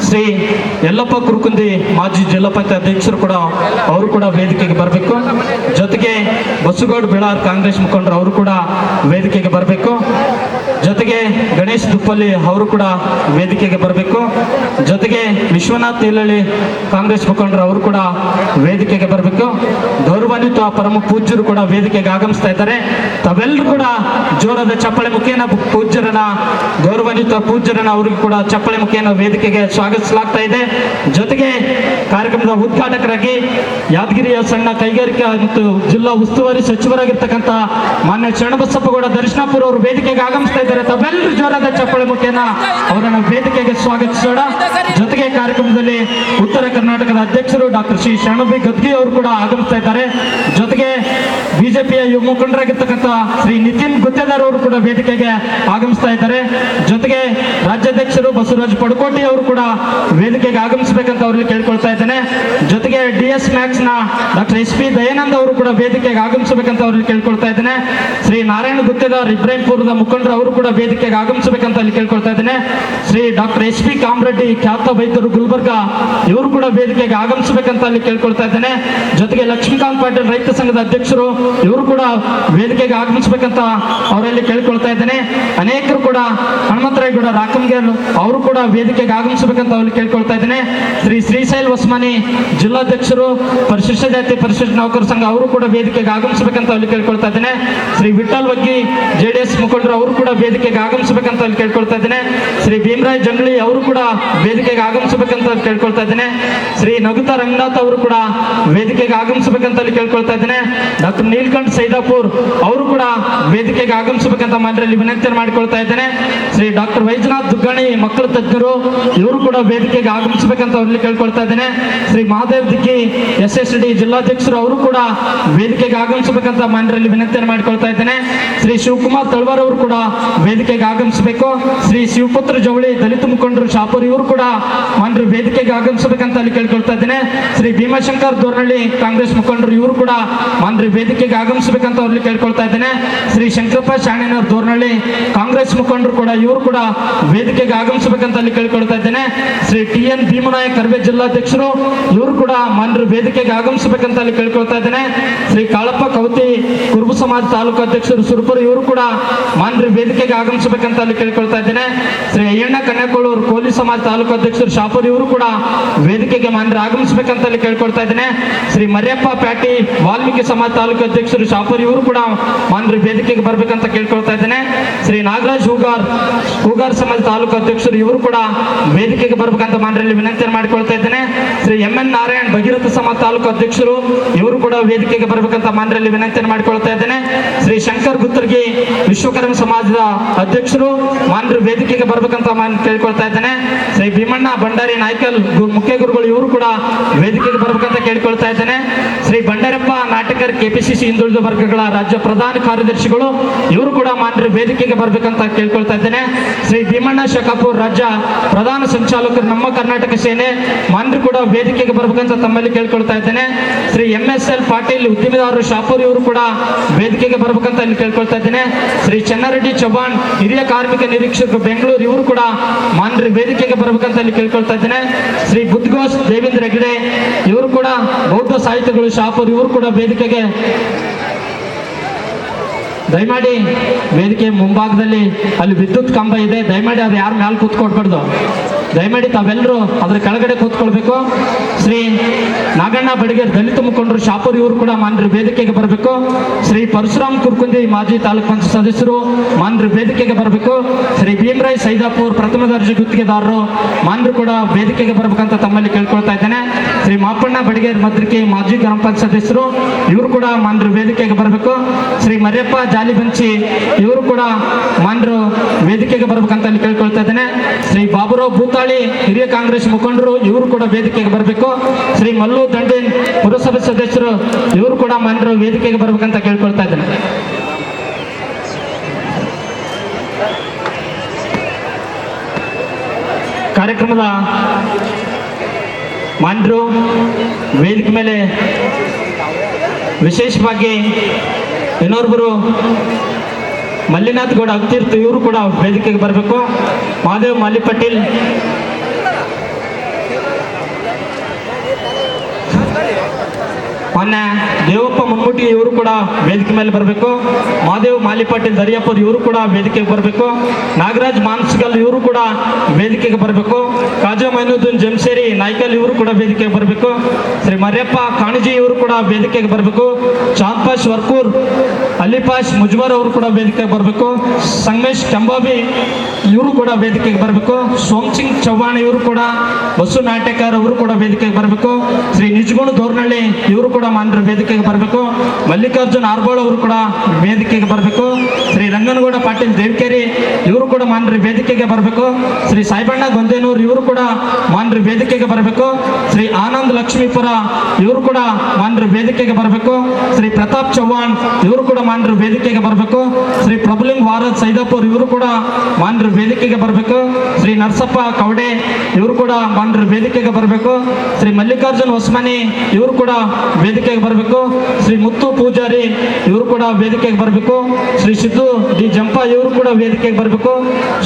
ಶ್ರೀ ಯಲ್ಲಪ್ಪ ಕುರುಕುಂದಿ ಮಾಜಿ ಜಿಲ್ಲಾ ಪಂಚಾಯತ್ ಅಧ್ಯಕ್ಷರು ಕೂಡ ಅವರು ಕೂಡ ವೇದಿಕೆಗೆ ಬರಬೇಕು. ಜೊತೆಗೆ ಬಸವಗೌಡ ಬೆಳಾರ್ ಕಾಂಗ್ರೆಸ್ ಮುಖಂಡರು ಅವರು ಕೂಡ ವೇದಿಕೆಗೆ ಬರಬೇಕು. ಜೊತೆಗೆ ಗಣೇಶ್ ದುಪ್ಪಲ್ಲಿ ಅವರು ಕೂಡ ವೇದಿಕೆಗೆ ಬರಬೇಕು. ಜೊತೆಗೆ ವಿಶ್ವನಾಥ್ ತೇಲಳ್ಳಿ ಕಾಂಗ್ರೆಸ್ ಮುಖಂಡರು ಅವರು ಕೂಡ ವೇದಿಕೆಗೆ ಬರಬೇಕು. ಗೌರವಾನ್ವಿತ ಪರಮ ಪೂಜ್ಯರು ಕೂಡ ವೇದಿಕೆಗೆ ಆಗಮಿಸ್ತಾ ಇದ್ದಾರೆ. ತಾವೆಲ್ಲರೂ ಕೂಡ ಜೋರಾದ ಚಪ್ಪಳೆ ಮುಖೇನ ಗೌರವಾನ್ವಿತ ಪೂಜ್ಯರನ್ನ ಅವರಿಗೂ ಕೂಡ ಚಪ್ಪಳೆ ಮುಖೇನ ವೇದಿಕೆಗೆ ಸ್ವಾಗತಿಸಲಾಗ್ತಾ ಇದೆ. ಜೊತೆಗೆ ಕಾರ್ಯಕ್ರಮದ ಉದ್ಘಾಟಕರಾಗಿ ಯಾದಗಿರಿಯ ಸಣ್ಣ ಕೈಗಾರಿಕಾ ಮತ್ತು ಜಿಲ್ಲಾ ಉಸ್ತುವಾರಿ ಸಚಿವರಾಗಿರ್ತಕ್ಕಂಥ ಮಾನ್ಯ ಶರಣಬಸಪ್ಪಗೌಡ ದರ್ಶನಾಪುರ ಅವರು ವೇದಿಕೆಗೆ ಆಗಮಿಸ್ತಾ ಇದ್ದಾರೆ. ತಾವೆಲ್ಲರೂ ಜೋರಾದ ಚಪ್ಪಳೆ ಮುಖೇನ ಅವರನ್ನು ವೇದಿಕೆಗೆ ಸ್ವಾಗತಿಸೋಣ. ಜೊತೆಗೆ ಕಾರ್ಯಕ್ರಮದಲ್ಲಿ ಉತ್ತರ ಕರ್ನಾಟಕದ ಅಧ್ಯಕ್ಷರು ಡಾಕ್ಟರ್ ಶ್ರೀ ಶರಣಬಿ ಗದ್ಗಿ ಅವರು ಕೂಡ ಆಗಮಿಸ್ತಾ ಇದ್ದಾರೆ. ಜೊತೆಗೆ ಬಿಜೆಪಿಯ ಯುವ ಮುಖಂಡರಾಗಿರ್ತಕ್ಕಂಥ ಶ್ರೀ ನಿತಿನ್ ಗುತ್ತೇದಾರ್ ಅವರು ಕೂಡ ವೇದಿಕೆಗೆ ಆಗಮಿಸ್ತಾ ಇದ್ದಾರೆ. ಜೊತೆಗೆ ರಾಜ್ಯಾಧ್ಯಕ್ಷರು ಬಸವರಾಜ್ ಪಡುಕೋಟಿ ಅವರು ಕೂಡ ವೇದಿಕೆಗೆ ಆಗಮಿಸಬೇಕಂತ ಅವರಲ್ಲಿ ಕೇಳ್ಕೊಳ್ತಾ ಇದ್ದೇನೆ. ಜೊತೆಗೆ DS ಮ್ಯಾಕ್ಸ್ ನ ಡಾಕ್ಟರ್ SP ದಯಾನಂದ್ ಅವರು ಕೂಡ ವೇದಿಕೆಗೆ ಆಗಮಿಸಬೇಕಂತ ಅವರಲ್ಲಿ ಕೇಳ್ಕೊಳ್ತಾ ಇದ್ದೇನೆ. ಶ್ರೀ ನಾರಾಯಣ ಗುತ್ತೇದಾರ್ ಇಬ್ರಾಹಿಂಪುರದ ಮುಖಂಡರು ಅವರು ಕೂಡ ವೇದಿಕೆಗೆ ಆಗಮಿಸಬೇಕಂತ ಅಲ್ಲಿ ಕೇಳ್ಕೊಳ್ತಾ ಇದ್ದೇನೆ. ಶ್ರೀ ಡಾಕ್ಟರ್ SP ಕಾಮರೆಡ್ಡಿ ಖ್ಯಾತ ವೈದ್ಯರು ಗುಲ್ಬರ್ಗ ಇವರು ಕೂಡ ವೇದಿಕೆಗೆ ಆಗಮಿಸಬೇಕಂತ ಅಲ್ಲಿ ಕೇಳ್ಕೊಳ್ತಾ ಇದ್ದೇನೆ. ಜೊತೆಗೆ ಲಕ್ಷ್ಮೀಕಾಂತ್ ಪಾಟೀಲ್ ರೈತ ಸಂಘದ ಅಧ್ಯಕ್ಷರು ಇವರು ಕೂಡ ವೇದಿಕೆಗೆ ಆಗಮಿಸಬೇಕಂತ ಅವರಲ್ಲಿ ಕೇಳ್ಕೊಳ್ತಾ ಇದ್ದೇನೆ. ಅನೇಕರು ಕೂಡ ಹನುಮಂತರಾಯಗೌಡ ರಾಕಂಗೇರ್ ಅವರು ಕೂಡ ವೇದಿಕೆಗೆ ಆಗಮಿಸಬೇಕಂತ ಅವರಲ್ಲಿ ಕೇಳ್ಕೊಳ್ತಾ ಇದ್ದೇನೆ. ಶ್ರೀ ಶ್ರೀಶೈಲ್ ವಸ್ಮಾನಿ ಜಿಲ್ಲಾಧ್ಯಕ್ಷರು ಪರಿಶಿಷ್ಟ ಜಾತಿ ಪರಿಶಿಷ್ಟ ನೌಕರ ಸಂಘ ಅವರು ಕೂಡ ವೇದಿಕೆಗೆ ಆಗಮಿಸಬೇಕಂತ ಅಲ್ಲಿ ಕೇಳ್ಕೊಳ್ತಾ ಇದ್ದೇನೆ. ಶ್ರೀ ವಿಠಲ್ ವಗ್ಗಿ JDS ಮುಖಂಡರು ಅವರು ಕೂಡ ವೇದಿಕೆಗೆ ಆಗಮಿಸಬೇಕಂತ ಅಲ್ಲಿ ಕೇಳ್ಕೊಳ್ತಾ ಇದ್ದೇನೆ. ಶ್ರೀ ಭೀಮರಾಯ್ ಜಂಗಳಿ ಅವರು ಕೂಡ ವೇದಿಕೆಗೆ ಆಗಮಿಸಬೇಕಂತ ಕೇಳ್ಕೊಳ್ತಾ ಇದ್ದೇನೆ. ಶ್ರೀ ನಗುತಾ ರಂಗನಾಥ್ ಅವರು ಕೂಡ ವೇದಿಕೆಗೆ ಆಗಮಿಸಬೇಕಂತ ಅಲ್ಲಿ ಕೇಳ್ಕೊಳ್ತಾ ಇದ್ದೇನೆ. ಡಾಕ್ಟರ್ ನೀಲ್ಕಂಠ್ ಸೈದಾಪುರ್ ಅವರು ಕೂಡ ವೇದಿಕೆಗೆ ಆಗಮಿಸಬೇಕಂತ ಮನೆಯಲ್ಲಿ ವಿನಂತಿಯನ್ನು ಮಾಡಿಕೊಳ್ತಾ ಇದ್ದೇನೆ. ಶ್ರೀ ಡಾಕ್ಟರ್ ವೈಜನಾಥ್ ದುಗ್ಗಾಣಿ ಮಕ್ಕಳ ತಜ್ಞರು ಇವರು ಕೂಡ ವೇದಿಕೆಗೆ ಆಗಮಿಸಬೇಕಂತ ಅವರಲ್ಲಿ ಕೇಳ್ಕೊಳ್ತಾ ಇದ್ದೇನೆ. ಶ್ರೀ ಮಹಾದೇವ್ ದಿಕ್ಕಿ SSD ಜಿಲ್ಲಾಧ್ಯಕ್ಷರು ಅವರು ಕೂಡ ವೇದಿಕೆಗೆ ಆಗಮಿಸಬೇಕಂತ ಮನೆಯಲ್ಲಿ ವಿನಂತಿಯನ್ನು ಮಾಡಿಕೊಳ್ತಾ ಇದ್ದೇನೆ. ಶ್ರೀ ಶಿವಕುಮಾರ್ ತಳವಾರ್ ಅವರು ಕೂಡ ವೇದಿಕೆಗೆ ಆಗಮಿಸಬೇಕು. ಶ್ರೀ ಶಿವಪುತ್ರ ಜವಳಿ ದಲಿತ ಮುಖಂಡರು ಶಾಪುರ್ ಇವರು ಕೂಡ ಮನ್ರು ವೇದಿಕೆಗೆ ಆಗಮಿಸಬೇಕಂತ ಅಲ್ಲಿ ಕೇಳ್ಕೊಳ್ತಾ ಇದ್ದೇನೆ. ಶ್ರೀ ಭೀಮಾಶಂಕರ್ ದೋರ್ನಳ್ಳಿ ಕಾಂಗ್ರೆಸ್ ಮುಖಂಡರು ಇವರು ಕೂಡ ಮನ್ರು ವೇದಿಕೆಗೆ ಆಗಮಿಸಬೇಕಂತ ಅವ್ರಲ್ಲಿ ಕೇಳ್ಕೊಳ್ತಾ ಇದ್ದೇನೆ. ಶ್ರೀ ಶಂಕರಪ್ಪ ಶಾಣಿನವರ್ ದೋರ್ನಳ್ಳಿ ಕಾಂಗ್ರೆಸ್ ಮುಖಂಡರು ಕೂಡ ಇವರು ಕೂಡ ವೇದಿಕೆಗೆ ಆಗಮಿಸಬೇಕಂತ ಅಲ್ಲಿ ಕೇಳ್ಕೊಳ್ತಾ ಇದ್ದೇನೆ. ಶ್ರೀ TN ಭೀಮನಾಯಕ್ ಕರ್ವೆ ಜಿಲ್ಲಾಧ್ಯಕ್ಷರು ಇವರು ಕೂಡ ಮನ್ರು ವೇದಿಕೆಗೆ ಆಗಮಿಸಬೇಕಂತ ಅಲ್ಲಿ ಕೇಳ್ಕೊಳ್ತಾ ಇದ್ದೇನೆ. ಶ್ರೀ ಕಾಳಪ್ಪ ಕವತಿ ಕುರುಬ ಸಮಾಜ ತಾಲೂಕು ಅಧ್ಯಕ್ಷರು ಸುರಪುರ ಇವರು ಕೂಡ ಮನ್ರು ವೇದಿಕೆಗೆ ಆಗಮಿಸಬೇಕಂತ ಅಲ್ಲಿ ಕೇಳ್ಕೊಳ್ತಾ ಇದ್ದೇನೆ. ಶ್ರೀ ಅಯ್ಯಣ್ಣ ಕನ್ಯಾಕೋಳೂರು ಕೋಲಿ ಸಮಾಜ ತಾಲೂಕು ಅಧ್ಯಕ್ಷರು ಶಾಪುರ್ ಇವರು ಕೂಡ ವೇದಿಕೆಗೆ ಮನ್ರು ಆಗಮಿಸಬೇಕಂತ ಅಲ್ಲಿ ಕೇಳ್ಕೊಳ್ತಾ ಇದ್ದೇನೆ. ಶ್ರೀ ಮರ್ಯಪ್ಪ ಪ್ಯಾಟಿ ವಾಲ್ಮೀಕಿ ಸಮಾಜ ತಾಲೂಕು ಅಧ್ಯಕ್ಷರು ಶಾಪುರ್ ಇವರು ಕೂಡ ಮನ್ರು ವೇದಿಕೆಗೆ ಬರ್ಬೇಕಂತ ಕೇಳ್ಕೊಳ್ತಾ ಇದ್ದೇನೆ. ಶ್ರೀ ನಾಗರಾಜ್ ಹೂಗಾರ್ ಸಮಾಜ ತಾಲೂಕು ಅಧ್ಯಕ್ಷರು ಇವರು ಕೂಡ ವೇದಿಕೆಗೆ ಬರ್ಬೇಕಂತ ಮನೆಯಲ್ಲಿ ವಿನಂತಿಯನ್ನು ಮಾಡಿಕೊಳ್ತಾ ಇದ್ದೇನೆ. ಶ್ರೀ MN ನಾರಾಯಣ್ ಭಗೀರಥ ಸಮಾಜ ತಾಲೂಕು ಅಧ್ಯಕ್ಷರು ಇವರು ಕೂಡ ವೇದಿಕೆಗೆ ಬರ್ಬೇಕಂತ ಮನೆಯಲ್ಲಿ ವಿನಂತಿಯನ್ನು ಮಾಡಿಕೊಳ್ತಾ ಇದ್ದೇನೆ. ಶ್ರೀ ಶಂಕರ್ ಗುತ್ತರ್ಗಿ ವಿಶ್ವಕರ್ಮ ಸಮಾಜದ ಅಧ್ಯಕ್ಷರು ಮಾನ್ರು ವೇದಿಕೆಗೆ ಬರ್ಬೇಕಂತ ಕೇಳ್ಕೊಳ್ತಾ ಇದ್ದೇನೆ. ಶ್ರೀ ಭೀಮಣ್ಣ ಭಂಡಾರಿ ನಾಯ್ಕಲ್ ಮುಖ್ಯ ಗುರುಗಳು ಇವರು ಕೂಡ ವೇದಿಕೆಗೆ ಬರ್ಬೇಕಂತ ಕೇಳ್ಕೊಳ್ತಾ ಇದ್ದೇನೆ. ಶ್ರೀ ಬಂಡಾರಪ್ಪ ನಾಟಕರ್ KPCC ಹಿಂದುಳಿದ ವರ್ಗಗಳ ರಾಜ್ಯ ಪ್ರಧಾನ ಕಾರ್ಯದರ್ಶಿಗಳು ಇವರು ಕೂಡ ಮಾನ್ರು ವೇದಿಕೆಗೆ ಬರ್ಬೇಕಂತ ಕೇಳ್ಕೊಳ್ತಾ ಇದ್ದೇನೆ. ಶ್ರೀ ಭೀಮಣ್ಣ ಶಕಾಪುರ್ ರಾಜ್ಯ ಪ್ರಧಾನ ಸಂಚಾಲಕರು ನಮ್ಮ ಕರ್ನಾಟಕ ಸೇನೆ ಮಾನ್ರು ಕೂಡ ವೇದಿಕೆಗೆ ಬರ್ಬೇಕಂತ ತಮ್ಮಲ್ಲಿ ಕೇಳ್ಕೊಳ್ತಾ ಇದ್ದೇನೆ. ಶ್ರೀ MSL ಪಾಟೀಲ್ ಉದ್ಯಮಿದಾರರು ಶಾಪುರ್ ಇವರು ಕೂಡ ವೇದಿಕೆಗೆ ಬರ್ಬೇಕಂತ ಇಲ್ಲಿ ಕೇಳ್ಕೊಳ್ತಾ ಇದ್ದೇನೆ. ಶ್ರೀ ಚನ್ನಾರೆಡ್ಡಿ ಚೌಹಾಣ್ ಹಿರಿಯ ಕಾರ್ಮಿಕ ನಿರೀಕ್ಷಕರು ಬೆಂಗಳೂರು ಇವರು ಕೂಡ ಮಾನ್ರು ವೇದಿಕೆಗೆ ಬರ್ಬೇಕಂತ ಇಲ್ಲಿ ಕೇಳ್ಕೊಳ್ತಾ ಇದ್ದೇನೆ. ಶ್ರೀ ಬುದ್ಧಘೋಷ್ ದೇವೇಂದ್ರ ಹೆಗಡೆ ಇವರು ಕೂಡ ಬೌದ್ಧ ಸಾಹಿತ್ಯಗಳು ಶಾಪುರ್ ಇವರು ಕೂಡ ವೇದಿಕೆಗೆ ದಯಮಾಡಿ ವೇದಿಕೆ ಮುಂಭಾಗದಲ್ಲಿ ಅಲ್ಲಿ ವಿದ್ಯುತ್ ಕಂಬ ಇದೆ. ದಯಮಾಡಿ ಅದು ಯಾರು ಮ್ಯಾಲೆ ಕೂತ್ಕೊಡ್ಬಾರ್ದು. ದಯಮಾಡಿ ತಾವೆಲ್ಲರೂ ಅದರ ಕೆಳಗಡೆ ಕೂತ್ಕೊಳ್ಬೇಕು. ಶ್ರೀ ನಾಗಣ್ಣ ಬಡಿಗೇರ್ ದಲಿತ ಮುಖಂಡರು ಶಾಪುರ್ ಇವರು ಕೂಡ ಮಾನ್ರು ವೇದಿಕೆಗೆ ಬರಬೇಕು. ಶ್ರೀ ಪರಶುರಾಮ್ ಕುರ್ಕುಂದಿ ಮಾಜಿ ತಾಲೂಕು ಪಂಚಾಯತ್ ಸದಸ್ಯರು ಮಾನ್ರು ವೇದಿಕೆಗೆ ಬರಬೇಕು. ಶ್ರೀ ಭೀಮರಾಯ್ ಸೈದಾಪುರ್ ಪ್ರಥಮ ದರ್ಜೆ ಗುತ್ತಿಗೆದಾರರು ಮಾನ್ರು ಕೂಡ ವೇದಿಕೆಗೆ ಬರ್ಬೇಕಂತ ತಮ್ಮಲ್ಲಿ ಕೇಳ್ಕೊಳ್ತಾ ಇದ್ದೇನೆ. ಶ್ರೀ ಮಾಪಣ್ಣ ಬಡಿಗೇರ್ ಮದ್ರಿಕೆ ಮಾಜಿ ಗ್ರಾಮ ಪಂಚಾಯತ್ ಸದಸ್ಯರು ಇವರು ಕೂಡ ಮಾನ್ರು ವೇದಿಕೆಗೆ ಬರಬೇಕು. ಶ್ರೀ ಮರ್ಯಪ್ಪ ಜಾಲಿಬಂಚಿ ಇವರು ಕೂಡ ಮಾನ್ರು ವೇದಿಕೆಗೆ ಬರ್ಬೇಕಂತ ಅಲ್ಲಿ ಕೇಳ್ಕೊಳ್ತಾ ಇದ್ದೇನೆ. ಶ್ರೀ ಬಾಬುರಾವ್ ಭೂತಾಳಿ ಹಿರಿಯ ಕಾಂಗ್ರೆಸ್ ಮುಖಂಡರು ಇವರು ಕೂಡ ವೇದಿಕೆಗೆ ಬರಬೇಕು. ಶ್ರೀ ಮಲ್ಲು ದಂಡೇನ್ ಪುರಸಭೆ ಸದಸ್ಯರು ಇವರು ಕೂಡ ಮಾನ್ರು ವೇದಿಕೆಗೆ ಬರ್ಬೇಕಂತ ಕೇಳ್ಕೊಳ್ತಾ ಇದ್ದೇನೆ. ಕಾರ್ಯಕ್ರಮದ ಮಾನ್ಯರು ವೇದಿಕೆ ಮೇಲೆ ವಿಶೇಷವಾಗಿ ಇನ್ನೊಬ್ಬರು ಮಲ್ಲಿನಾಥ್ ಗೌಡ ಅಗ್ತಿರ್ತು ಇವರು ಕೂಡ ವೇದಿಕೆಗೆ ಬರಬೇಕು. ಮಹಾದೇವ್ ಮಾಲಿ ಪಾಟೀಲ್, ಮೊನ್ನೆ ದೇವಪ್ಪ ಮುನ್ಮುಟಿ ಇವರು ಕೂಡ ವೇದಿಕೆ ಮೇಲೆ ಬರಬೇಕು. ಮಹಾದೇವ್ ಮಾಲಿ ಪಾಟೀಲ್ ದರಿಯಪ್ಪರ್ ಇವರು ಕೂಡ ವೇದಿಕೆಗೆ ಬರಬೇಕು. ನಾಗರಾಜ್ ಮಾನ್ಸ್ಗಲ್ ಇವರು ಕೂಡ ವೇದಿಕೆಗೆ ಬರಬೇಕು. ಖಾಜಾ ಮೈನುದ್ದೀನ್ ಜಮ್ಸೇರಿ ನಾಯ್ಕಲ್ ಇವರು ಕೂಡ ವೇದಿಕೆಗೆ ಬರಬೇಕು. ಶ್ರೀ ಮರ್ಯಪ್ಪ ಕಾಣಿಜಿ ಇವರು ಕೂಡ ವೇದಿಕೆಗೆ ಬರಬೇಕು. ಚಾಂದ್ಪಾಶ್ ವರ್ಕೂರ್, ಅಲಿಪಾಶ್ ಮುಜ್ವರ್ ಅವರು ಕೂಡ ವೇದಿಕೆಗೆ ಬರಬೇಕು. ಸಂಗಮೇಶ್ ಕೆಂಬಾಬಿ ಇವರು ಕೂಡ ವೇದಿಕೆಗೆ ಬರಬೇಕು. ಸೋಮಸಿಂಗ್ ಚವ್ಹಾಣ್ ಇವರು ಕೂಡ, ಬಸ್ಸು ನಾಟ್ಯಕಾರ ಅವರು ಕೂಡ ವೇದಿಕೆಗೆ ಬರಬೇಕು. ಶ್ರೀ ನಿಜಗುಣ ದೋರ್ನಳ್ಳಿ ಇವರು ಕೂಡ ಮಾನ್ಯರು ವೇದಿಕೆಗೆ ಬರಬೇಕು. ಮಲ್ಲಿಕಾರ್ಜುನ್ ಆರ್ಗೋಳ್ ಅವರು ಕೂಡ ವೇದಿಕೆಗೆ ಬರಬೇಕು. ಶ್ರೀ ರಂಗನಗೌಡ ಪಾಟೀಲ್ ದೇವಕೇರಿ ಇವರು ಕೂಡ ಮಾನ್ಯರು ವೇದಿಕೆಗೆ ಬರಬೇಕು. ಶ್ರೀ ಸಾಯಿಬಣ್ಣ ಗೊಂದೇನೂರ್ ಇವರು ಕೂಡ ಮಾನ್ಯರು ವೇದಿಕೆಗೆ ಬರಬೇಕು. ಶ್ರೀ ಆನಂದ್ ಲಕ್ಷ್ಮೀಪುರ ಇವರು ಕೂಡ ಮಾನ್ಯರು ವೇದಿಕೆಗೆ ಬರಬೇಕು. ಶ್ರೀ ಪ್ರತಾಪ್ ಚವ್ಹಾಣ್ ಇವರು ಕೂಡ ಮಾನ್ಯರು ವೇದಿಕೆಗೆ ಬರಬೇಕು. ಶ್ರೀ ಪ್ರಭುಲಿಂಗ್ ವಾರದ್ ಸೈದಾಪುರ್ ಇವರು ಕೂಡ ಮಾನ್ಯರು ವೇದಿಕೆಗೆ ಬರಬೇಕು. ಶ್ರೀ ನರಸಪ್ಪ ಕವಡೆ ಇವರು ಕೂಡ ಮಾನ್ಯರು ವೇದಿಕೆಗೆ ಬರಬೇಕು. ಶ್ರೀ ಮಲ್ಲಿಕಾರ್ಜುನ್ ಹೊಸ್ಮನಿ ಇವರು ಕೂಡ ವೇದಿಕೆಗೆ ಬರಬೇಕು. ಶ್ರೀ ಮುತ್ತು ಪೂಜಾರಿ ಇವರು ಕೂಡ ವೇದಿಕೆಗೆ ಬರಬೇಕು. ಶ್ರೀ ಸಿದ್ದು ಡಿ ಜಂಪಾ ಇವರು ಕೂಡ ವೇದಿಕೆಗೆ ಬರಬೇಕು.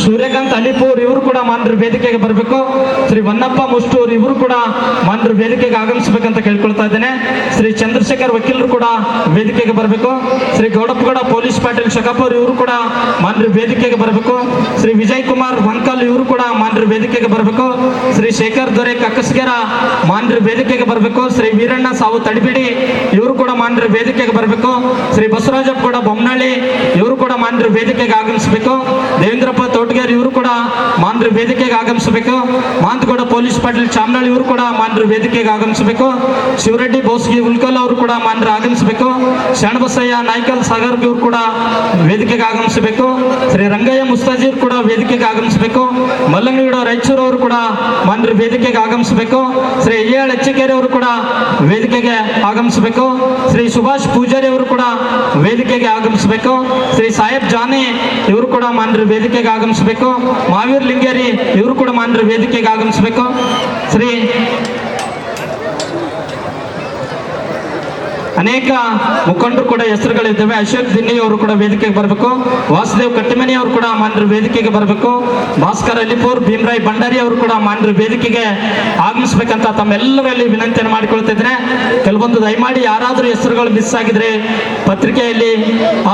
ಸೂರ್ಯಕಾಂತ್ ಅಲಿಪೂರ್ ಇವರು ಕೂಡ ಮಾನ್ಯರು ವೇದಿಕೆಗೆ ಬರಬೇಕು. ಶ್ರೀ ವನ್ನಪ್ಪ ಮುಷ್ಟೂರ್ ಇವರು ಕೂಡ ಮಾನ್ಯರು ವೇದಿಕೆಗೆ ಆಗಮಿಸಬೇಕಂತ ಕೇಳ್ಕೊಳ್ತಾ ಇದ್ದೇನೆ. ಶ್ರೀ ಚಂದ್ರಶೇಖರ್ ವಕೀಲರು ಕೂಡ ವೇದಿಕೆಗೆ ಬರಬೇಕು. ಶ್ರೀ ಗೌಡಪ್ಪಗೌಡ ಪೊಲೀಸ್ ಪಾಟೀಲ್ ಶಕಾಪುರ್ ಇವರು ಕೂಡ ಮಾನ್ಯರು ವೇದಿಕೆಗೆ ಬರಬೇಕು. ಶ್ರೀ ವಿಜಯ್ ಕುಮಾರ್ ವಂಕಲ್ ಇವರು ಕೂಡ ಮಾನ್ಯರು ವೇದಿಕೆಗೆ ಬರಬೇಕು. ಶ್ರೀ ಶೇಖರ್ ದೊರೆ ಕಕ್ಕಸ್ಗೆರ ಮಾನ್ಯರು ವೇದಿಕೆಗೆ ಬರಬೇಕು. ಶ್ರೀ ವೀರಣ್ಣ ಸಾವು ತಡಿಬಿಡಿ ಇವರು ಕೂಡ ಮಾನ್ಯರು ವೇದಿಕೆಗೆ ಬರಬೇಕು. ಶ್ರೀ ಬಸವರಾಜಪ್ಪ ಗೌಡ ಬೊಮ್ಮನಹಳ್ಳಿ ಇವರು ಕೂಡ ಮಾನ್ಯರು ವೇದಿಕೆಗೆ ಆಗಮಿಸಬೇಕು. ದೇವೇಂದ್ರಪ್ಪ ತೋಟಗೇರಿ ಇವರು ಕೂಡ ಮಾನ್ಯರು ವೇದಿಕೆಗೆ ಆಗಮಿಸಬೇಕು. ಮಾಂತಗೌಡ ಪೊಲೀಸ್ ಪಾಟೀಲ್ ಚಾಮನಹಳ್ಳಿ ಇವರು ಕೂಡ ಮಾನ್ಯರು ವೇದಿಕೆಗೆ ಆಗಮಿಸಬೇಕು. ಶಿವರೆಡ್ಡಿ ಬೋಸ್ಗಿ ಉಲ್ಕಲ್ ಅವರು ಕೂಡ ಮಾನ್ಯರು ಆಗಮಿಸಬೇಕು. ಶರಣಬಸಯ್ಯ ನಾಯ್ಕಲ್ ಸಾಗರ್ ಇವರು ಕೂಡ ವೇದಿಕೆಗೆ ಆಗಮಿಸಬೇಕು. ಶ್ರೀ ರಂಗಯ್ಯ ಮುಸ್ತಾಜೀರ್ ಕೂಡ ವೇದಿಕೆಗೆ ಆಗಮಿಸಬೇಕು. ಮಲ್ಲಂಗೌಡ ರಾಯಚೂರು ಅವರು ಕೂಡ ಮಾನ್ಯರು ವೇದಿಕೆಗೆ ಆಗಮಿಸಬೇಕು. ಶ್ರೀ ಎ.ಆರ್. ಎಚ್ಚಕೆರೆ ಅವರು ಕೂಡ ವೇದಿಕೆಗೆ ಆಗಮಿಸಬೇಕು. ಶ್ರೀ ಸುಭಾಷ್ ಪೂಜಾರಿ ಅವರು ಕೂಡ ವೇದಿಕೆಗೆ ಆಗಮಿಸಬೇಕು. ಶ್ರೀ ಸಾಹೇಬ್ ಜಾನೆ ಇವರು ಕೂಡ ಮಾನ್ಯರು ವೇದಿಕೆಗೆ ಆಗಮಿಸಬೇಕು. ಮಹಾವೀರ್ ಲಿಂಗೇರಿ ಇವರು ಕೂಡ ಮಾನ್ಯರು ವೇದಿಕೆಗೆ ಆಗಮಿಸಬೇಕು. ಶ್ರೀ ಅನೇಕ ಮುಖಂಡರು ಕೂಡ ಹೆಸರುಗಳಿದ್ದಾವೆ. ಅಶೋಕ್ ದಿನ್ನಿ ಅವರು ಕೂಡ ವೇದಿಕೆಗೆ ಬರಬೇಕು. ವಾಸುದೇವ್ ಕಟ್ಟಿಮನಿ ಅವರು ಕೂಡ ಮಾನ್ಯರು ವೇದಿಕೆಗೆ ಬರಬೇಕು. ಭಾಸ್ಕರ್ ಅಲಿಪುರ್, ಭೀಮರಾಯ್ ಭಂಡಾರಿ ಅವರು ಕೂಡ ಮಾನ್ಯರು ವೇದಿಕೆಗೆ ಆಗಮಿಸಬೇಕಂತ ತಮ್ಮೆಲ್ಲರಲ್ಲಿ ವಿನಂತಿಯನ್ನು ಮಾಡಿಕೊಳ್ತಾ ಇದ್ದೇನೆ. ಕೆಲವೊಂದು ದಯಮಾಡಿ ಯಾರಾದರೂ ಹೆಸರುಗಳು ಮಿಸ್ ಆಗಿದ್ರೆ ಪತ್ರಿಕೆಯಲ್ಲಿ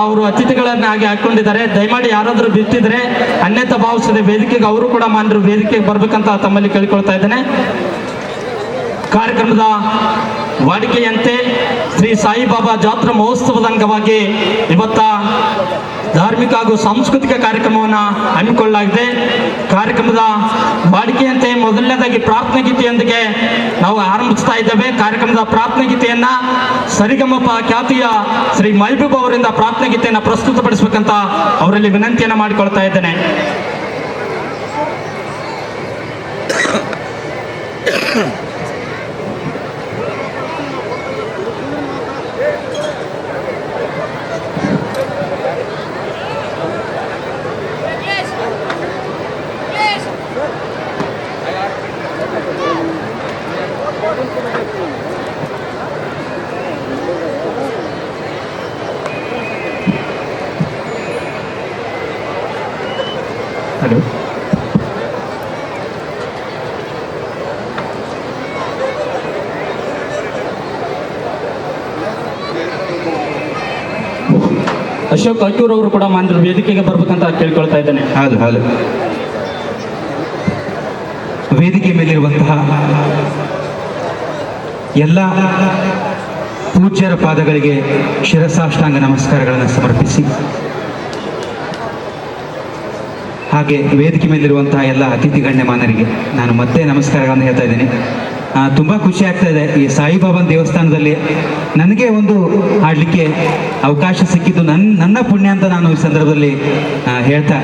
ಅವರು ಅತಿಥಿಗಳನ್ನಾಗಿ ಹಾಕೊಂಡಿದ್ದಾರೆ. ದಯಮಾಡಿ ಯಾರಾದರೂ ಬಿಟ್ಟಿದ್ರೆ ಅನ್ಯತಾ ಭಾವಿಸದೆ ವೇದಿಕೆಗೆ ಅವರು ಕೂಡ ಮಾನ್ಯರು ವೇದಿಕೆಗೆ ಬರಬೇಕಂತ ತಮ್ಮಲ್ಲಿ ಕೇಳಿಕೊಳ್ತಾ ಇದ್ದೇನೆ. ಕಾರ್ಯಕ್ರಮದ ವಾಡಿಕೆಯಂತೆ ಶ್ರೀ ಸಾಯಿಬಾಬಾ ಜಾತ್ರಾ ಮಹೋತ್ಸವದ ಅಂಗವಾಗಿ ಇವತ್ತ ಧಾರ್ಮಿಕ ಹಾಗೂ ಸಾಂಸ್ಕೃತಿಕ ಕಾರ್ಯಕ್ರಮವನ್ನು ಹಮ್ಮಿಕೊಳ್ಳಲಾಗಿದೆ. ಕಾರ್ಯಕ್ರಮದ ವಾಡಿಕೆಯಂತೆ ಮೊದಲನೇದಾಗಿ ಪ್ರಾರ್ಥನಾ ಗೀತೆಯೊಂದಿಗೆ ನಾವು ಆರಂಭಿಸ್ತಾ ಇದ್ದೇವೆ. ಕಾರ್ಯಕ್ರಮದ ಪ್ರಾರ್ಥನಾ ಗೀತೆಯನ್ನ ಸರಿಗಮಪ ಖ್ಯಾತಿಯ ಶ್ರೀ ಮಹಬೂಬ್ ಅವರಿಂದ ಪ್ರಾರ್ಥನಾ ಗೀತೆಯನ್ನು ಪ್ರಸ್ತುತಪಡಿಸಬೇಕಂತ ಅವರಲ್ಲಿ ವಿನಂತಿಯನ್ನು ಮಾಡಿಕೊಳ್ತಾ ಇದ್ದೇನೆ. ಹಲೋ, ಅಶೋಕ್ ಅಕ್ಕೂರ್ ಅವರು ಕೂಡ ಮಾನ್ಯರು ವೇದಿಕೆಗೆ ಬರ್ಬೇಕಂತ ಕೇಳ್ಕೊಳ್ತಾ ಇದ್ದೇನೆ. ಹೌದು. ವೇದಿಕೆ ಮೇಲಿರುವಂತಹ ಎಲ್ಲ ಪೂಜ್ಯರ ಪಾದಗಳಿಗೆ ಶಿರಸಾಷ್ಟಾಂಗ ನಮಸ್ಕಾರಗಳನ್ನು ಸಮರ್ಪಿಸಿ, ಹಾಗೆ ವೇದಿಕೆ ಮೇಲಿರುವಂತಹ ಎಲ್ಲ ಅತಿಥಿ ಗಣ್ಯಮಾನರಿಗೆ ನಾನು ಮತ್ತೆ ನಮಸ್ಕಾರಗಳನ್ನು ಹೇಳ್ತಾ ಇದ್ದೇನೆ. ತುಂಬ ಖುಷಿ ಆಗ್ತಾ ಇದೆ. ಈ ಸಾಯಿಬಾಬಾನ ದೇವಸ್ಥಾನದಲ್ಲಿ ನನಗೆ ಒಂದು ಹಾಡಲಿಕ್ಕೆ ಅವಕಾಶ ಸಿಕ್ಕಿದ್ದು ನನ್ನ ಪುಣ್ಯ ಅಂತ ನಾನು ಈ ಸಂದರ್ಭದಲ್ಲಿ ಹೇಳ್ತಾ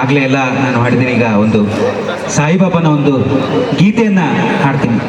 ಆಗಲೇ ಎಲ್ಲ ನಾನು ಹಾಡಿದ್ದೀನಿ. ಈಗ ಒಂದು ಸಾಯಿಬಾಬಾನ ಒಂದು ಗೀತೆಯನ್ನು ಹಾಡ್ತೀನಿ.